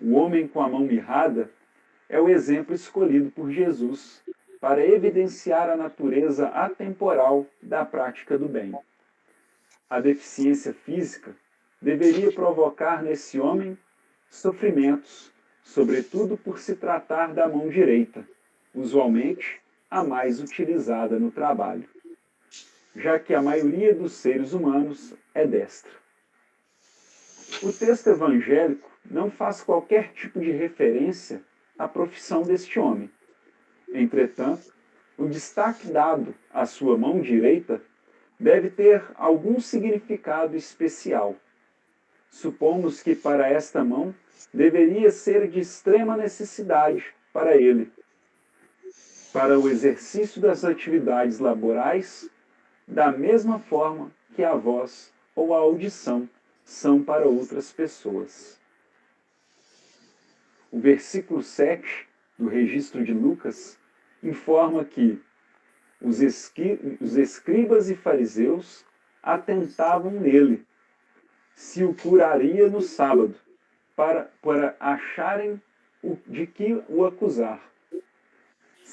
O homem com a mão mirrada é o exemplo escolhido por Jesus para evidenciar a natureza atemporal da prática do bem. A deficiência física deveria provocar nesse homem sofrimentos, sobretudo por se tratar da mão direita, usualmente a mais utilizada no trabalho, já que a maioria dos seres humanos é destra. O texto evangélico não faz qualquer tipo de referência à profissão deste homem. Entretanto, o destaque dado à sua mão direita deve ter algum significado especial. Supomos que para esta mão deveria ser de extrema necessidade para ele, para o exercício das atividades laborais, da mesma forma que a voz ou a audição são para outras pessoas. O versículo 7 do registro de Lucas informa que os escribas e fariseus atentavam nele, se o curaria no sábado, para acharem de que o acusar.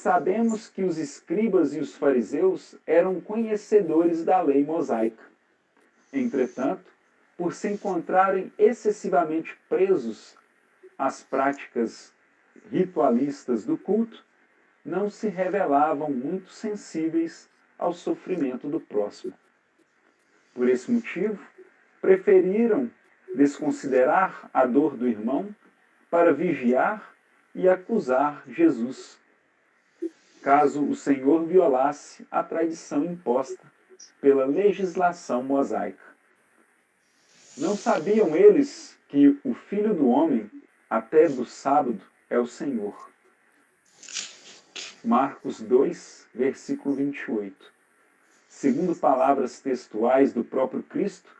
sabemos que os escribas e os fariseus eram conhecedores da lei mosaica. Entretanto, por se encontrarem excessivamente presos às práticas ritualistas do culto, não se revelavam muito sensíveis ao sofrimento do próximo. Por esse motivo, preferiram desconsiderar a dor do irmão para vigiar e acusar Jesus, caso o Senhor violasse a tradição imposta pela legislação mosaica. Não sabiam eles que o Filho do Homem, até do sábado, é o Senhor. Marcos 2, versículo 28. Segundo palavras textuais do próprio Cristo,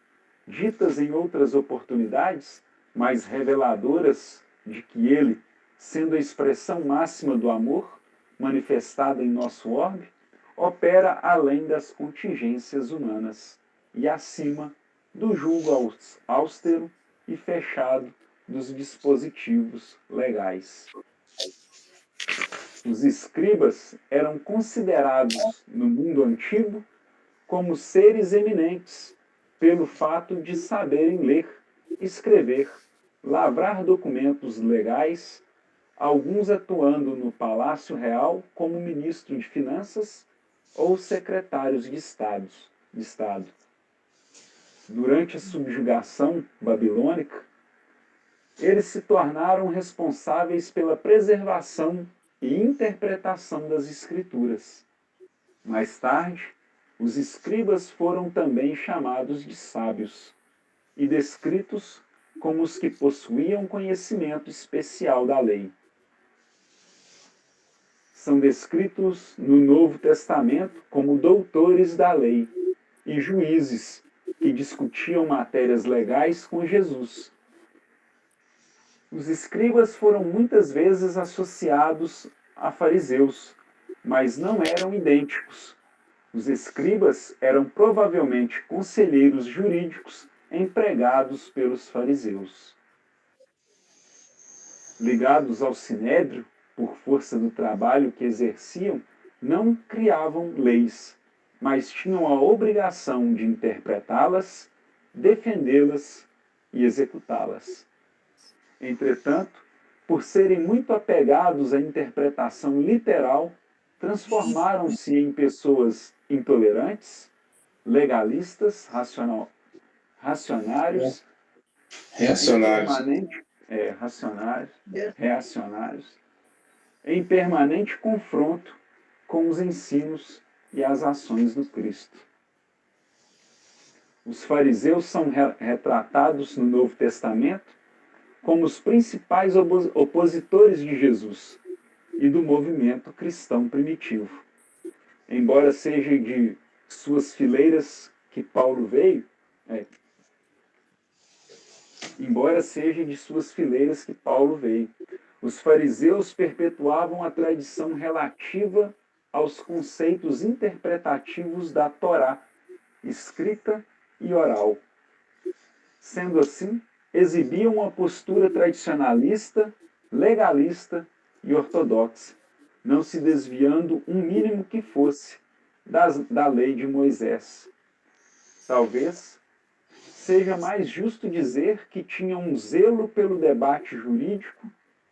ditas em outras oportunidades, mas reveladoras de que Ele, sendo a expressão máxima do amor, manifestada em nosso orbe, opera além das contingências humanas e acima do julgo austero e fechado dos dispositivos legais. Os escribas eram considerados no mundo antigo como seres eminentes pelo fato de saberem ler, escrever, lavrar documentos legais, alguns atuando no Palácio Real como ministro de Finanças ou secretários de Estado. Durante a subjugação babilônica, eles se tornaram responsáveis pela preservação e interpretação das Escrituras. Mais tarde, os escribas foram também chamados de sábios e descritos como os que possuíam conhecimento especial da lei. São descritos no Novo Testamento como doutores da lei e juízes que discutiam matérias legais com Jesus. Os escribas foram muitas vezes associados a fariseus, mas não eram idênticos. Os escribas eram provavelmente conselheiros jurídicos empregados pelos fariseus. Ligados ao sinédrio, por força do trabalho que exerciam, não criavam leis, mas tinham a obrigação de interpretá-las, defendê-las e executá-las. Entretanto, por serem muito apegados à interpretação literal, transformaram-se em pessoas intolerantes, legalistas, reacionários, em permanente confronto com os ensinos e as ações do Cristo. Os fariseus são retratados no Novo Testamento como os principais opositores de Jesus e do movimento cristão primitivo. Embora seja de suas fileiras que Paulo veio, os fariseus perpetuavam a tradição relativa aos conceitos interpretativos da Torá, escrita e oral. Sendo assim, exibiam uma postura tradicionalista, legalista e ortodoxa, não se desviando um mínimo que fosse da lei de Moisés. Talvez seja mais justo dizer que tinham um zelo pelo debate jurídico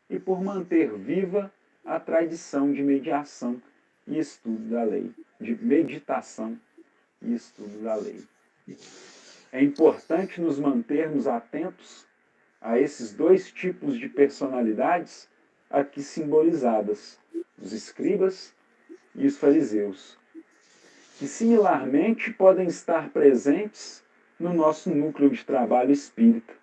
e por manter viva a tradição de mediação e estudo da lei, de meditação e estudo da lei. É importante nos mantermos atentos a esses dois tipos de personalidades aqui simbolizadas, os escribas e os fariseus, que similarmente podem estar presentes no nosso núcleo de trabalho espírita,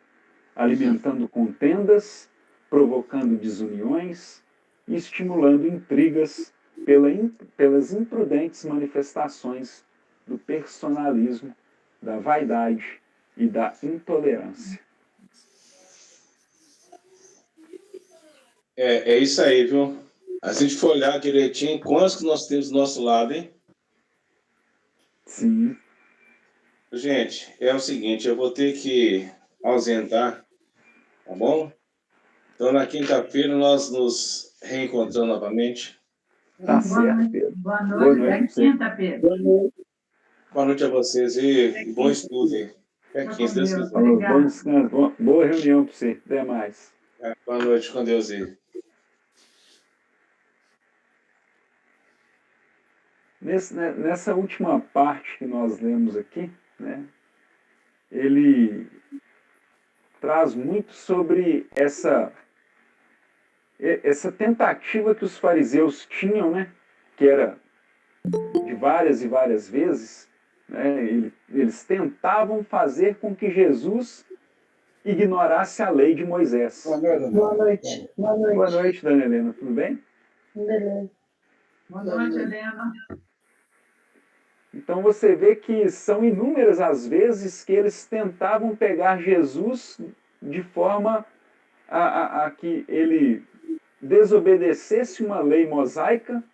alimentando contendas, provocando desuniões e estimulando intrigas pelas imprudentes manifestações do personalismo, da vaidade e da intolerância. É isso aí, viu? A gente for olhar direitinho, quantos que nós temos do nosso lado, hein? Sim. Gente, é o seguinte, eu vou ter que ausentar, tá bom? Então, na quinta-feira, nós nos reencontramos novamente. Tá certo, Pedro. Boa Boa noite. noite Até pra você. quinta, Pedro. Boa noite. Boa noite a vocês e bom estudo aí. Até Fica aqui, com se Deus Deus. quiser. Falou, bom Obrigada. descanso, boa reunião para você. Até mais. Boa noite, com Deus aí. Nessa última parte que nós lemos aqui, né, ele traz muito sobre essa tentativa que os fariseus tinham, né, que era de várias e várias vezes, né, eles tentavam fazer com que Jesus ignorasse a lei de Moisés. Boa noite. Boa noite. Boa noite, Dona Helena, tudo bem? Beleza. Boa noite, Helena. Então você vê que são inúmeras as vezes que eles tentavam pegar Jesus de forma a que ele desobedecesse uma lei mosaica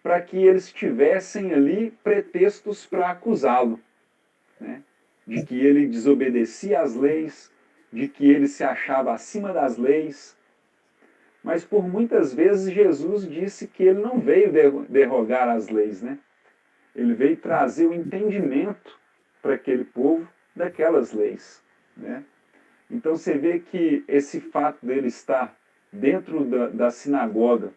para que eles tivessem ali pretextos para acusá-lo, né? De que ele desobedecia às leis, de que ele se achava acima das leis. Mas por muitas vezes Jesus disse que ele não veio derrogar as leis, né? Ele veio trazer o entendimento para aquele povo daquelas leis, né? Então você vê que esse fato dele estar dentro da sinagoga,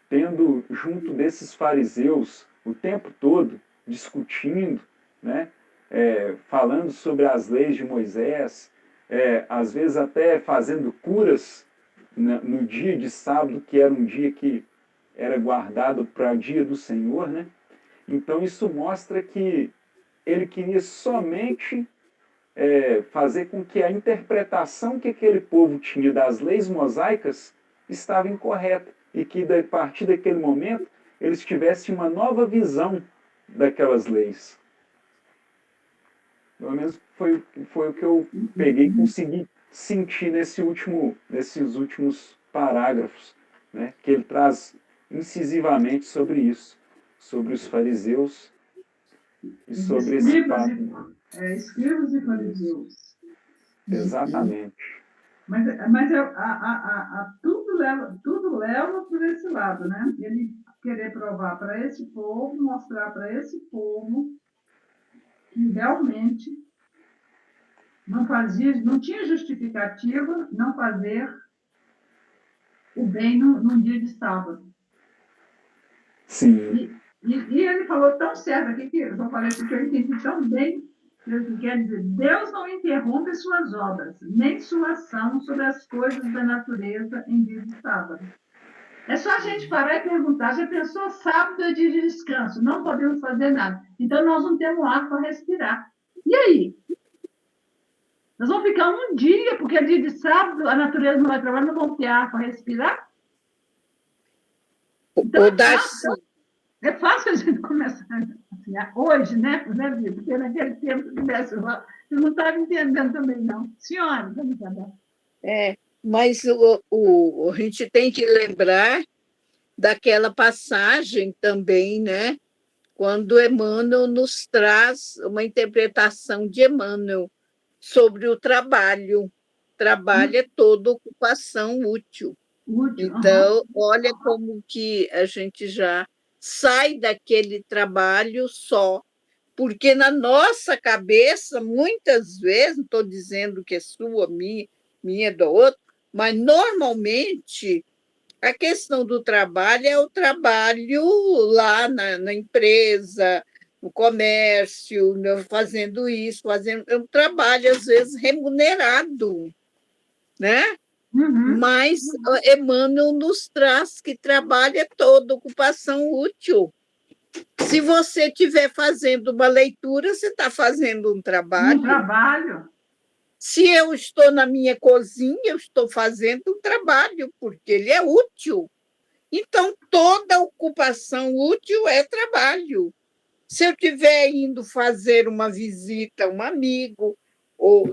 tendo junto desses fariseus o tempo todo, discutindo, né? Falando sobre as leis de Moisés, às vezes até fazendo curas no dia de sábado, que era um dia que era guardado para o dia do Senhor, né? Então isso mostra que ele queria somente fazer com que a interpretação que aquele povo tinha das leis mosaicas estava incorreta e que a partir daquele momento eles tivessem uma nova visão daquelas leis. Pelo menos foi o que eu peguei e consegui sentir nesses últimos parágrafos, né? Que ele traz incisivamente sobre isso, sobre os fariseus e sobre esse fato. Escribas e fariseus. Exatamente. Mas tudo leva por esse lado, né? Ele querer provar para esse povo, mostrar para esse povo que realmente não tinha justificativa não fazer o bem num dia de sábado. Sim. E ele falou tão certo aqui, que eu falei que eu entendi tão bem, que quer dizer, Deus não interrompe suas obras, nem sua ação sobre as coisas da natureza em dia de sábado. É só a gente parar e perguntar, já pensou, sábado é dia de descanso, não podemos fazer nada, então nós não temos ar para respirar. E aí? Nós vamos ficar um dia, porque é dia de sábado, a natureza não vai trabalhar, não vamos ter ar para respirar? Então, é fácil a gente começar assim, hoje, né? Porque naquele tempo, eu não estava entendendo também, não. Senhora, vamos saber. Mas a gente tem que lembrar daquela passagem também, né? Quando Emmanuel nos traz uma interpretação de Emmanuel sobre o trabalho. Trabalho é toda ocupação útil. Então, olha como que a gente já sai daquele trabalho só, porque na nossa cabeça, muitas vezes, não estou dizendo que é sua, minha do outro, mas normalmente a questão do trabalho é o trabalho lá na empresa, no comércio, fazendo isso, fazendo é um trabalho, às vezes, remunerado, né? Mas Emmanuel nos traz que trabalho é toda ocupação útil. Se você estiver fazendo uma leitura, você está fazendo um trabalho. Um trabalho. Se eu estou na minha cozinha, eu estou fazendo um trabalho, porque ele é útil. Então, toda ocupação útil é trabalho. Se eu estiver indo fazer uma visita a um amigo, ou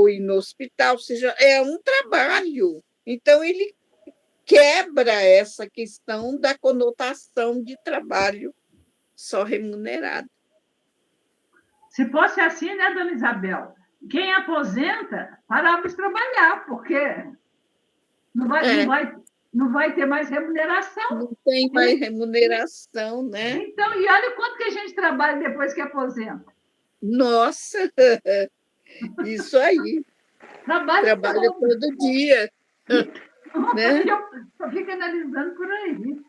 ir no hospital, seja, é um trabalho. Então, ele quebra essa questão da conotação de trabalho só remunerado. Se fosse assim, né, dona Isabel? Quem aposenta, parava de trabalhar, porque não vai Não vai ter mais remuneração. Não tem mais remuneração, né? Então, e olha quanto que a gente trabalha depois que aposenta. Nossa, isso aí. Trabalha Trabalha todo dia, né? Eu fico analisando por aí.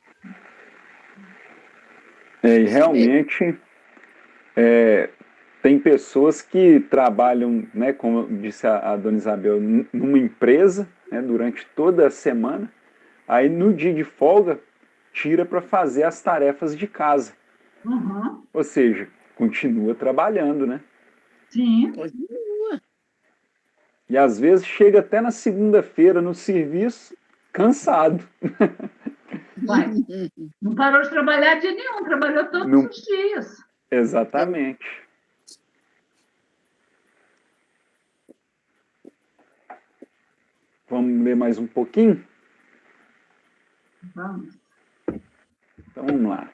E realmente tem pessoas que trabalham, né, como disse a dona Isabel, numa empresa, né, durante toda a semana, aí no dia de folga tira para fazer as tarefas de casa. Uhum. Ou seja, continua trabalhando, né? Sim. E às vezes chega até na segunda-feira no serviço cansado. Vai. Não parou de trabalhar dia nenhum, trabalhou todos Não. os dias. Exatamente. Vamos ler mais um pouquinho? Vamos. Então vamos lá.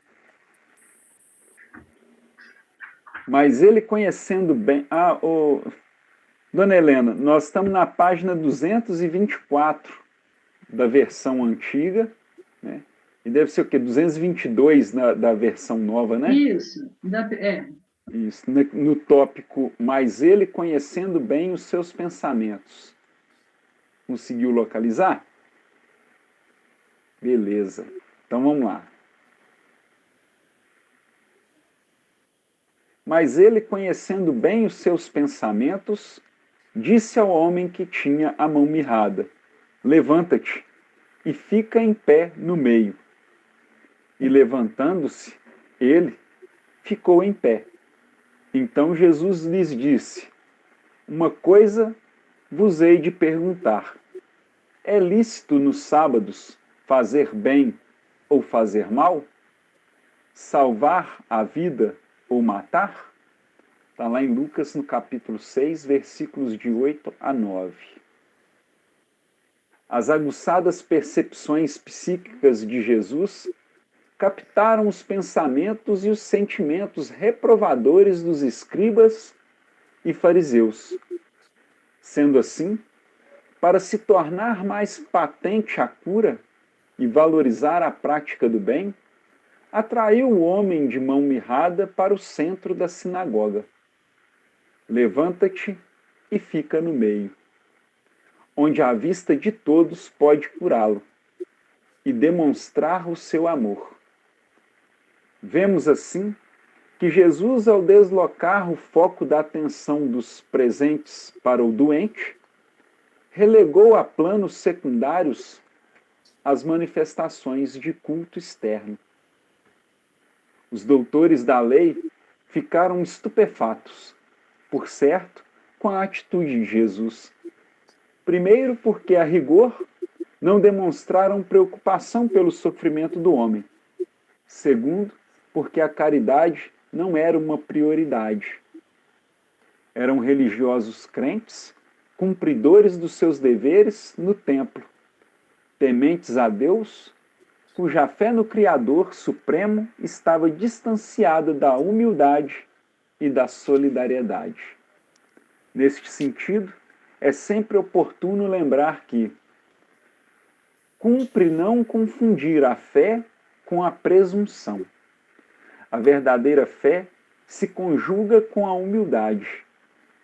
Mas ele conhecendo bem... Dona Helena, nós estamos na página 224 da versão antiga, né? E deve ser o quê? 222 da versão nova, né? Isso. Isso. No tópico, mas ele conhecendo bem os seus pensamentos. Conseguiu localizar? Beleza. Então vamos lá. Mas ele, conhecendo bem os seus pensamentos, disse ao homem que tinha a mão mirrada: levanta-te e fica em pé no meio. E levantando-se, ele ficou em pé. Então Jesus lhes disse: uma coisa vos hei de perguntar. É lícito nos sábados fazer bem ou fazer mal? Salvar a vida ou matar? Está lá em Lucas, no capítulo 6, versículos de 8 a 9. As aguçadas percepções psíquicas de Jesus captaram os pensamentos e os sentimentos reprovadores dos escribas e fariseus. Sendo assim, para se tornar mais patente a cura e valorizar a prática do bem, atraiu o homem de mão mirrada para o centro da sinagoga. Levanta-te e fica no meio, onde a vista de todos pode curá-lo e demonstrar o seu amor. Vemos assim que Jesus, ao deslocar o foco da atenção dos presentes para o doente, relegou a planos secundários as manifestações de culto externo. Os doutores da lei ficaram estupefatos, por certo, com a atitude de Jesus. Primeiro, porque, a rigor, não demonstraram preocupação pelo sofrimento do homem. Segundo, porque a caridade não era uma prioridade. Eram religiosos crentes, cumpridores dos seus deveres no templo, tementes a Deus, cuja fé no Criador Supremo estava distanciada da humildade e da solidariedade. Neste sentido, é sempre oportuno lembrar que cumpre não confundir a fé com a presunção. A verdadeira fé se conjuga com a humildade.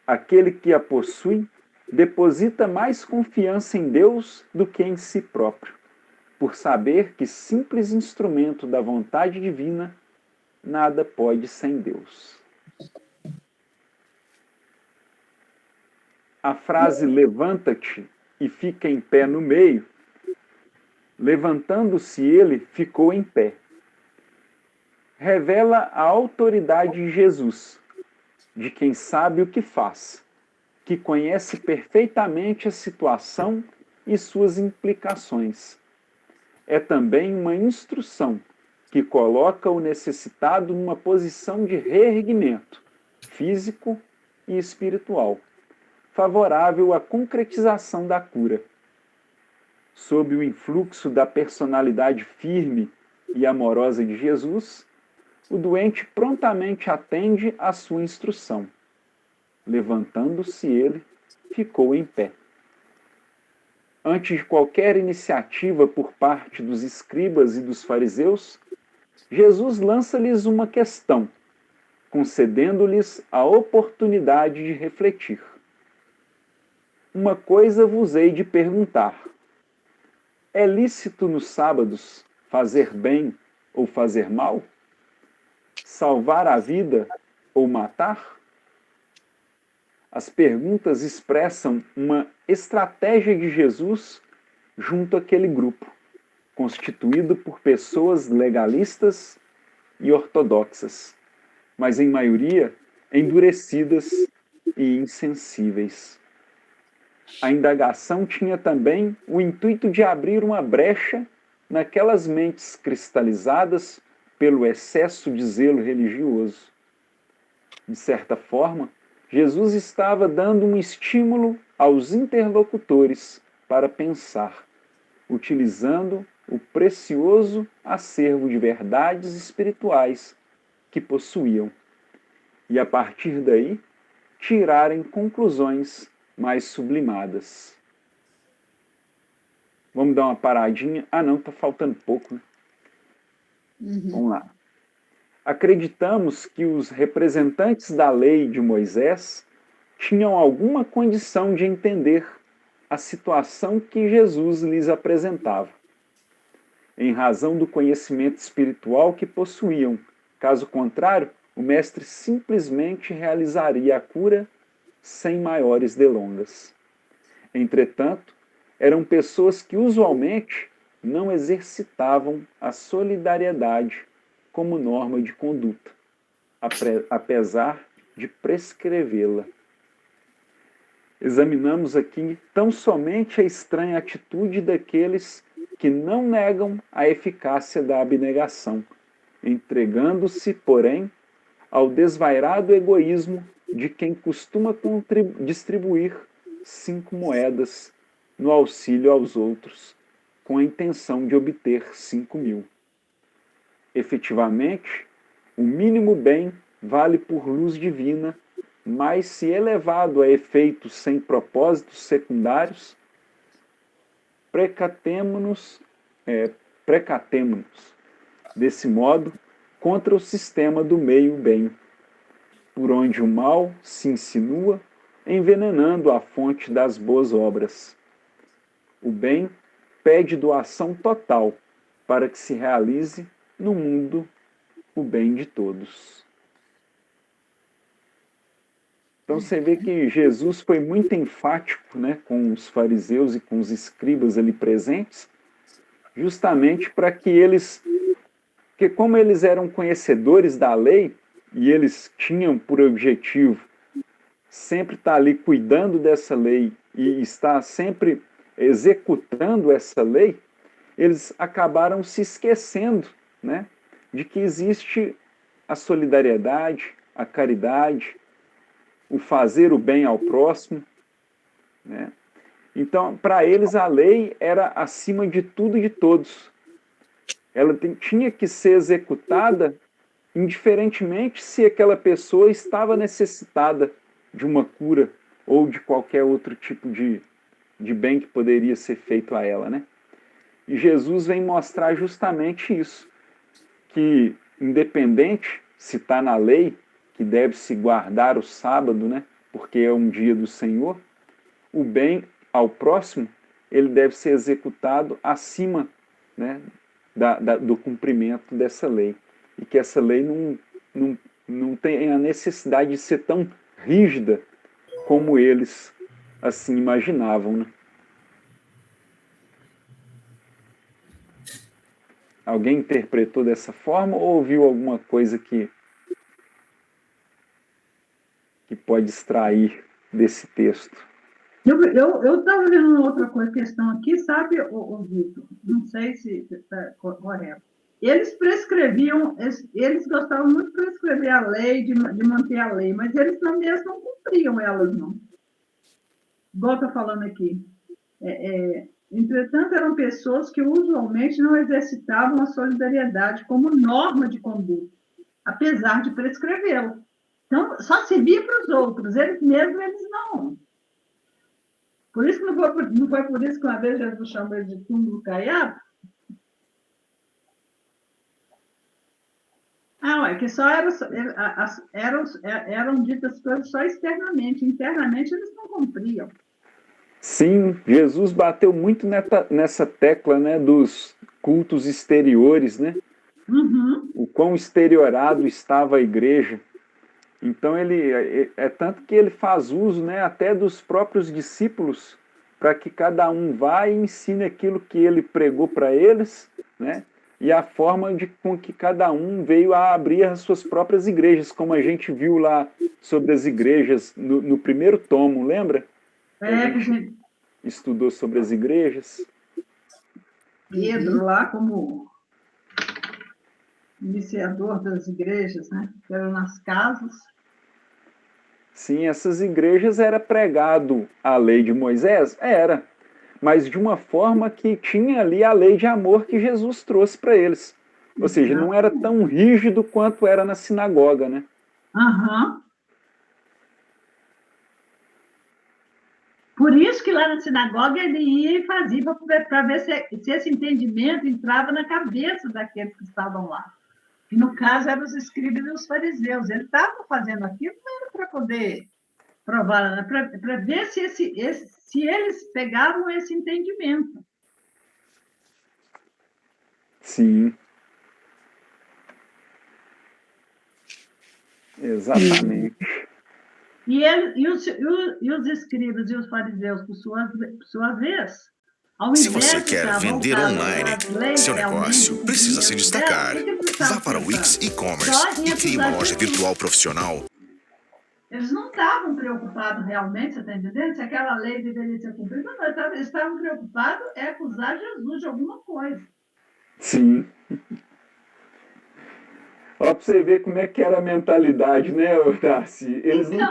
Aquele que a possui deposita mais confiança em Deus do que em si próprio, por saber que, simples instrumento da vontade divina, nada pode sem Deus. A frase levanta-te e fica em pé no meio, levantando-se ele, ficou em pé, revela a autoridade de Jesus, de quem sabe o que faz, que conhece perfeitamente a situação e suas implicações. É também uma instrução que coloca o necessitado numa posição de reerguimento físico e espiritual, favorável à concretização da cura. Sob o influxo da personalidade firme e amorosa de Jesus, o doente prontamente atende à sua instrução. Levantando-se ele, ficou em pé. Antes de qualquer iniciativa por parte dos escribas e dos fariseus, Jesus lança-lhes uma questão, concedendo-lhes a oportunidade de refletir. Uma coisa vos hei de perguntar: é lícito nos sábados fazer bem ou fazer mal? Salvar a vida ou matar? As perguntas expressam uma estratégia de Jesus junto àquele grupo, constituído por pessoas legalistas e ortodoxas, mas em maioria endurecidas e insensíveis. A indagação tinha também o intuito de abrir uma brecha naquelas mentes cristalizadas pelo excesso de zelo religioso. De certa forma, Jesus estava dando um estímulo aos interlocutores para pensar, utilizando o precioso acervo de verdades espirituais que possuíam, e a partir daí tirarem conclusões mais sublimadas. Vamos dar uma paradinha. Ah, não, está faltando pouco, né? Vamos lá. Acreditamos que os representantes da lei de Moisés tinham alguma condição de entender a situação que Jesus lhes apresentava, em razão do conhecimento espiritual que possuíam. Caso contrário, o mestre simplesmente realizaria a cura sem maiores delongas. Entretanto, eram pessoas que usualmente não exercitavam a solidariedade como norma de conduta, apesar de prescrevê-la. Examinamos aqui tão somente a estranha atitude daqueles que não negam a eficácia da abnegação, entregando-se, porém, ao desvairado egoísmo de quem costuma distribuir 5 moedas no auxílio aos outros, com a intenção de obter 5.000. Efetivamente, o mínimo bem vale por luz divina, mas se elevado a efeitos sem propósitos secundários, precatemo-nos, desse modo, contra o sistema do meio-bem, por onde o mal se insinua, envenenando a fonte das boas obras. O bem pede doação total para que se realize no mundo o bem de todos. Então você vê que Jesus foi muito enfático, né, com os fariseus e com os escribas ali presentes, justamente para que eles, porque como eles eram conhecedores da lei e eles tinham por objetivo sempre estar ali cuidando dessa lei e estar sempre executando essa lei, eles acabaram se esquecendo, né, de que existe a solidariedade, a caridade, o fazer o bem ao próximo, né? Então, para eles, a lei era acima de tudo e de todos. Ela tinha que ser executada indiferentemente se aquela pessoa estava necessitada de uma cura ou de qualquer outro tipo de bem que poderia ser feito a ela, né? E Jesus vem mostrar justamente isso, que independente se está na lei, que deve-se guardar o sábado, né, porque é um dia do Senhor, o bem ao próximo, ele deve ser executado acima, né, do cumprimento dessa lei. E que essa lei não tem a necessidade de ser tão rígida como eles assim imaginavam, né? Alguém interpretou dessa forma ou ouviu alguma coisa que pode extrair desse texto? Eu estava vendo uma outra questão aqui, sabe, o Vitor? Não sei se está correto. Eles prescreviam, eles gostavam muito de prescrever a lei, de manter a lei, mas eles não mesmo não cumpriam elas, não. Igual está falando aqui. Entretanto, eram pessoas que usualmente não exercitavam a solidariedade como norma de conduta, apesar de prescrevê-la. Então, só servia para os outros, eles mesmos, eles não. Por isso que não foi por isso que uma vez Jesus chamou ele de túmulo caiado? Ué, que só eram ditas coisas só externamente, internamente eles não cumpriam. Sim, Jesus bateu muito nessa tecla, né, dos cultos exteriores, né? Uhum. O quão exteriorado estava a igreja. Então é tanto que ele faz uso, né, até dos próprios discípulos, para que cada um vá e ensine aquilo que ele pregou para eles, né? E a forma com que cada um veio a abrir as suas próprias igrejas, como a gente viu lá sobre as igrejas no primeiro tomo, lembra? Que gente... Estudou sobre as igrejas. Pedro lá como iniciador das igrejas, né? Que eram nas casas. Sim, essas igrejas era pregado a lei de Moisés? Era, mas de uma forma que tinha ali a lei de amor que Jesus trouxe para eles. Ou seja, não era tão rígido quanto era na sinagoga, né? Uhum. Por isso que lá na sinagoga ele ia e fazia para ver se esse entendimento entrava na cabeça daqueles que estavam lá. Que no caso eram os escribas e os fariseus. Eles estavam fazendo aquilo não era para poder provar, para ver se eles pegavam esse entendimento. Sim. Exatamente. E os escribas e os fariseus, por sua vez, ao Se invés você de quer estar vender voltado online, para as leis, seu negócio realmente, precisa se cumprimento destacar. delas, o que eles estavam Vá para o Wix pensando? e-commerce Só em e crie uma acusar loja Jesus. virtual profissional. Eles não estavam preocupados realmente, você está entendendo? Se aquela lei deveria ser cumprida, não, eles estavam preocupados em acusar Jesus de alguma coisa. Sim. Ó, para você ver como é que era a mentalidade, né, Darcy? Eles não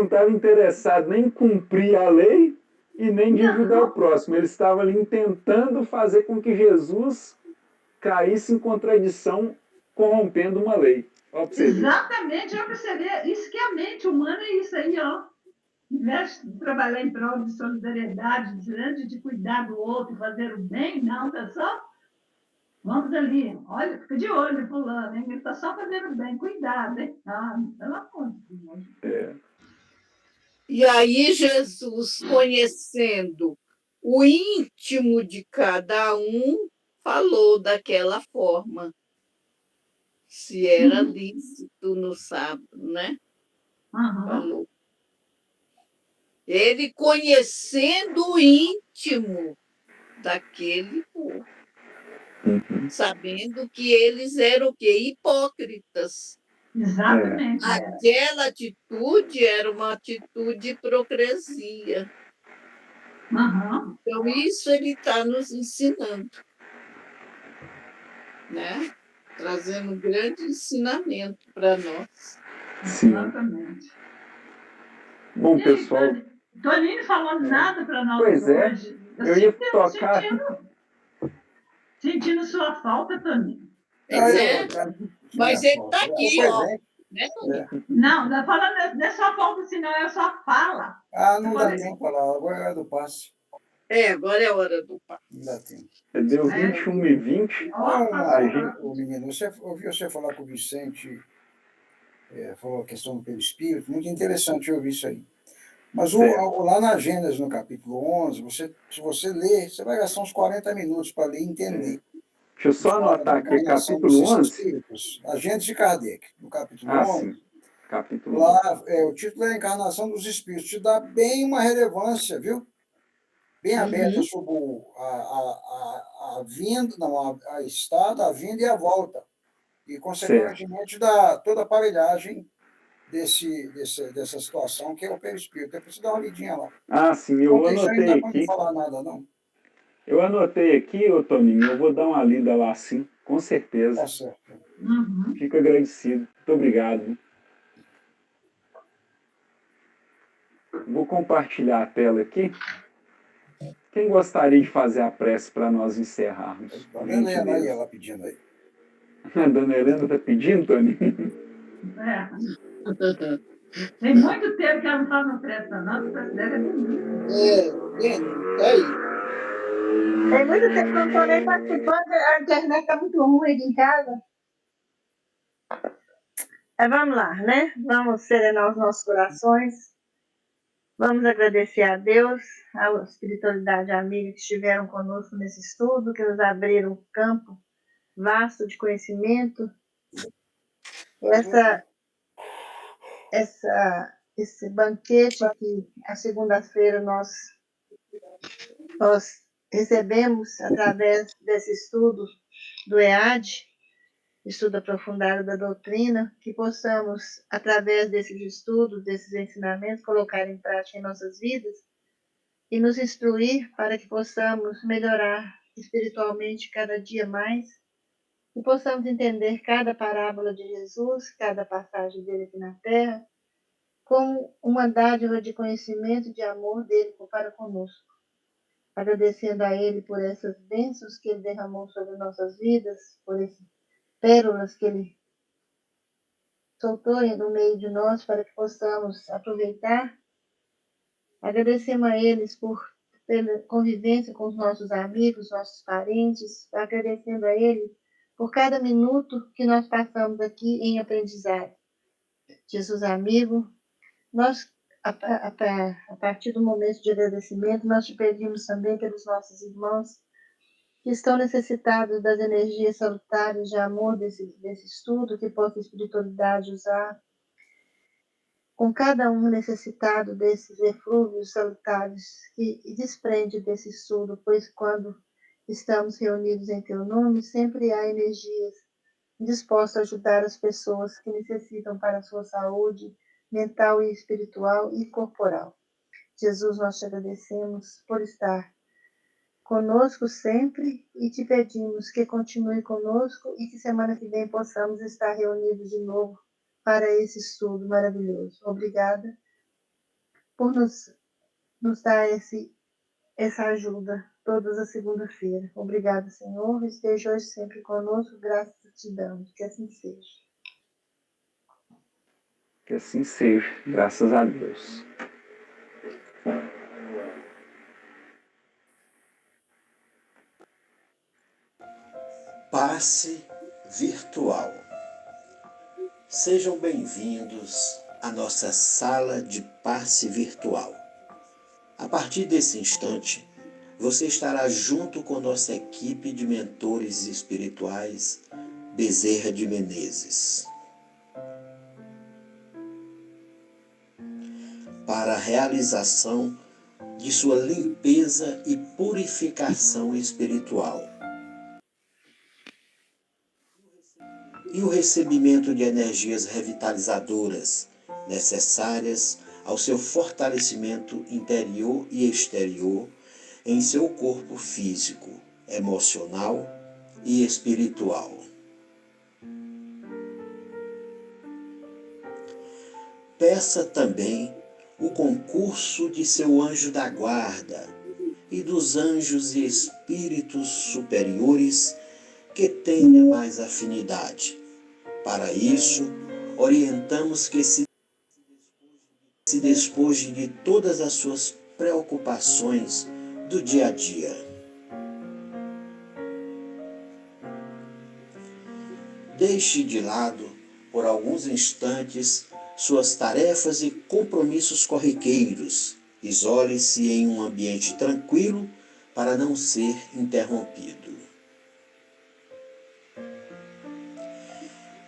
estavam interessados nem em cumprir a lei e nem de ajudar o próximo. Eles estavam ali tentando fazer com que Jesus caísse em contradição, corrompendo uma lei. Ó, pra você ver. Exatamente, eu percebi. Isso que é a mente humana é isso aí, ó. Em vez de trabalhar em prol de solidariedade, de cuidar do outro, fazer o bem, não, tá só. Vamos ali, olha, fica de olho, fulano, hein? Ele está só fazendo bem, cuidado, hein? Pelo amor de Deus. E aí Jesus, conhecendo o íntimo de cada um, falou daquela forma, se era lícito no sábado, né? Falou. Ele conhecendo o íntimo daquele povo, sabendo que eles eram o quê? Hipócritas. Exatamente. Aquela atitude era uma atitude de hipocrisia. Então, isso ele está nos ensinando, né? Trazendo um grande ensinamento para nós. Sim. Exatamente. Bom, pessoal. Toninho falou nada para nós pois hoje. Eu ia tocar. Sentindo sua falta, Toninho. Mas ele está aqui, ó. Não falando, não é só falta, senão é só fala. Não dá tempo para lá, agora é hora do passe. Agora é a hora do passe. Não dá tempo. Deu 21h20. O menino, você ouviu você falar com o Vicente, falou a questão do perispírito, muito interessante ouvir isso aí. Mas lá na Gênesis, no capítulo 11, se você ler, você vai gastar uns 40 minutos para ler e entender. Deixa eu só anotar aqui, capítulo 11. A Gênesis de Kardec, no capítulo 11. Sim. Capítulo lá, o título é a Encarnação dos Espíritos. Te dá bem uma relevância, viu? Bem aberta sobre a vinda, não, a estada, a vinda e a volta. E, consequentemente, dá toda a aparelhagem dessa situação, que é o perispírito. Eu preciso dar uma lidinha lá. Sim, eu anotei não aqui. Não falar nada, não. Eu anotei aqui, ô Toninho, eu vou dar uma lida lá, sim, com certeza. Tá certo. Fico agradecido. Muito obrigado. Vou compartilhar a tela aqui. Quem gostaria de fazer a prece para nós encerrarmos? Dona Helena aí, ela pedindo aí. A Dona Helena está pedindo, Toninho? Tem muito tempo que ela não está no presta, não, porque deve é bonito. Aí. Tem muito tempo que eu não estou nem participando, a internet está muito ruim aqui em casa. Mas vamos lá, né? Vamos serenar os nossos corações. Vamos agradecer a Deus, à espiritualidade amiga que estiveram conosco nesse estudo, que nos abriram um campo vasto de conhecimento. Esse banquete que a segunda-feira nós recebemos através desse estudo do EAD, estudo aprofundado da doutrina, que possamos, através desses estudos, desses ensinamentos, colocar em prática em nossas vidas e nos instruir para que possamos melhorar espiritualmente cada dia mais e possamos entender cada parábola de Jesus, cada passagem dele aqui na Terra, como uma dádiva de conhecimento e de amor dele para conosco. Agradecendo a ele por essas bênçãos que ele derramou sobre nossas vidas, por essas pérolas que ele soltou no meio de nós para que possamos aproveitar. Agradecemos a eles pela convivência com os nossos amigos, nossos parentes, agradecendo a ele por cada minuto que nós passamos aqui em aprendizado. Jesus amigo, nós, a partir do momento de agradecimento, nós te pedimos também pelos nossos irmãos que estão necessitados das energias salutares de amor desse estudo, que possa a espiritualidade usar com cada um necessitado desses eflúvios salutares que desprende desse estudo, pois quando estamos reunidos em teu nome, sempre há energias dispostas a ajudar as pessoas que necessitam para a sua saúde mental e espiritual e corporal. Jesus, nós te agradecemos por estar conosco sempre e te pedimos que continue conosco e que semana que vem possamos estar reunidos de novo para esse estudo maravilhoso. Obrigada por nos dar essa ajuda todas as segundas-feiras. Obrigada, Senhor. Esteja hoje sempre conosco. Graças te damos. Que assim seja. Que assim seja, graças a Deus. Passe virtual. Sejam bem-vindos à nossa sala de passe virtual. A partir desse instante, você estará junto com nossa equipe de mentores espirituais Bezerra de Menezes. Para a realização de sua limpeza e purificação espiritual. E o recebimento de energias revitalizadoras necessárias ao seu fortalecimento interior e exterior em seu corpo físico, emocional e espiritual. Peça também o concurso de seu anjo da guarda e dos anjos e espíritos superiores que tenha mais afinidade. Para isso, orientamos que se despoje de todas as suas preocupações do dia a dia. Deixe de lado, por alguns instantes, suas tarefas e compromissos corriqueiros. Isole-se em um ambiente tranquilo para não ser interrompido.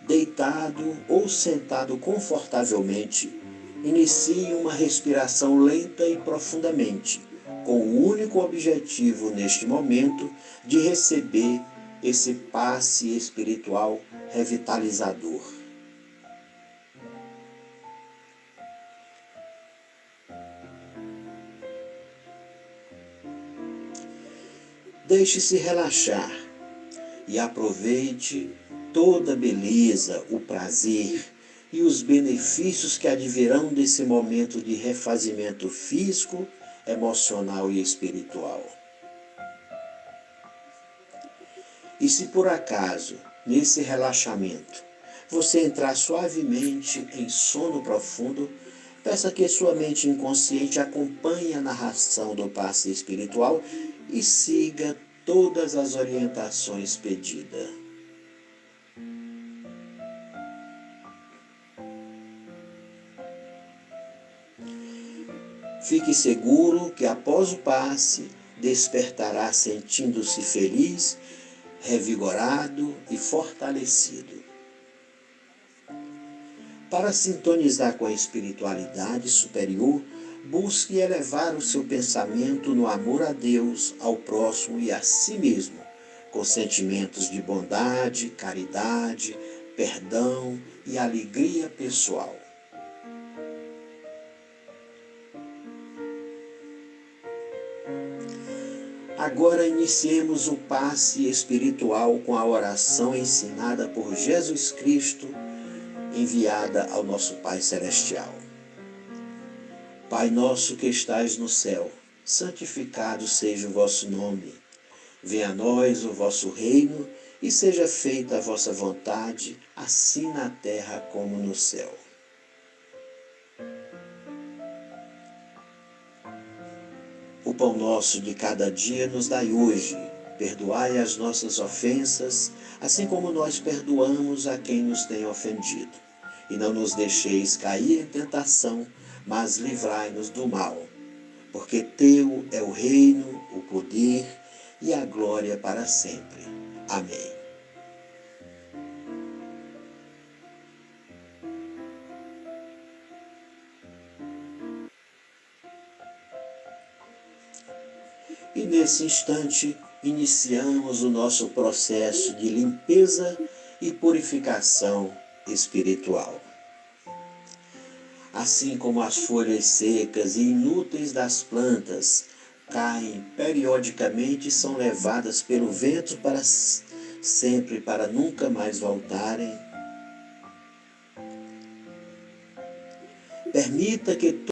Deitado ou sentado confortavelmente, inicie uma respiração lenta e profundamente, com o único objetivo neste momento de receber esse passe espiritual revitalizador. Deixe-se relaxar e aproveite toda a beleza, o prazer e os benefícios que advirão desse momento de refazimento físico, emocional e espiritual. E se por acaso, nesse relaxamento, você entrar suavemente em sono profundo, peça que sua mente inconsciente acompanhe a narração do passe espiritual e siga todas as orientações pedidas. Fique seguro que após o passe, despertará sentindo-se feliz, revigorado e fortalecido. Para sintonizar com a espiritualidade superior, busque elevar o seu pensamento no amor a Deus, ao próximo e a si mesmo, com sentimentos de bondade, caridade, perdão e alegria pessoal. Agora iniciemos o passe espiritual com a oração ensinada por Jesus Cristo, enviada ao nosso Pai Celestial. Pai nosso que estais no céu, santificado seja o vosso nome. Venha a nós o vosso reino e seja feita a vossa vontade, assim na terra como no céu. O pão nosso de cada dia nos dai hoje. Perdoai as nossas ofensas, assim como nós perdoamos a quem nos tem ofendido. E não nos deixeis cair em tentação, mas livrai-nos do mal. Porque teu é o reino, o poder e a glória para sempre. Amém. E nesse instante, iniciamos o nosso processo de limpeza e purificação espiritual. Assim como as folhas secas e inúteis das plantas caem periodicamente e são levadas pelo vento para sempre, para nunca mais voltarem, permita que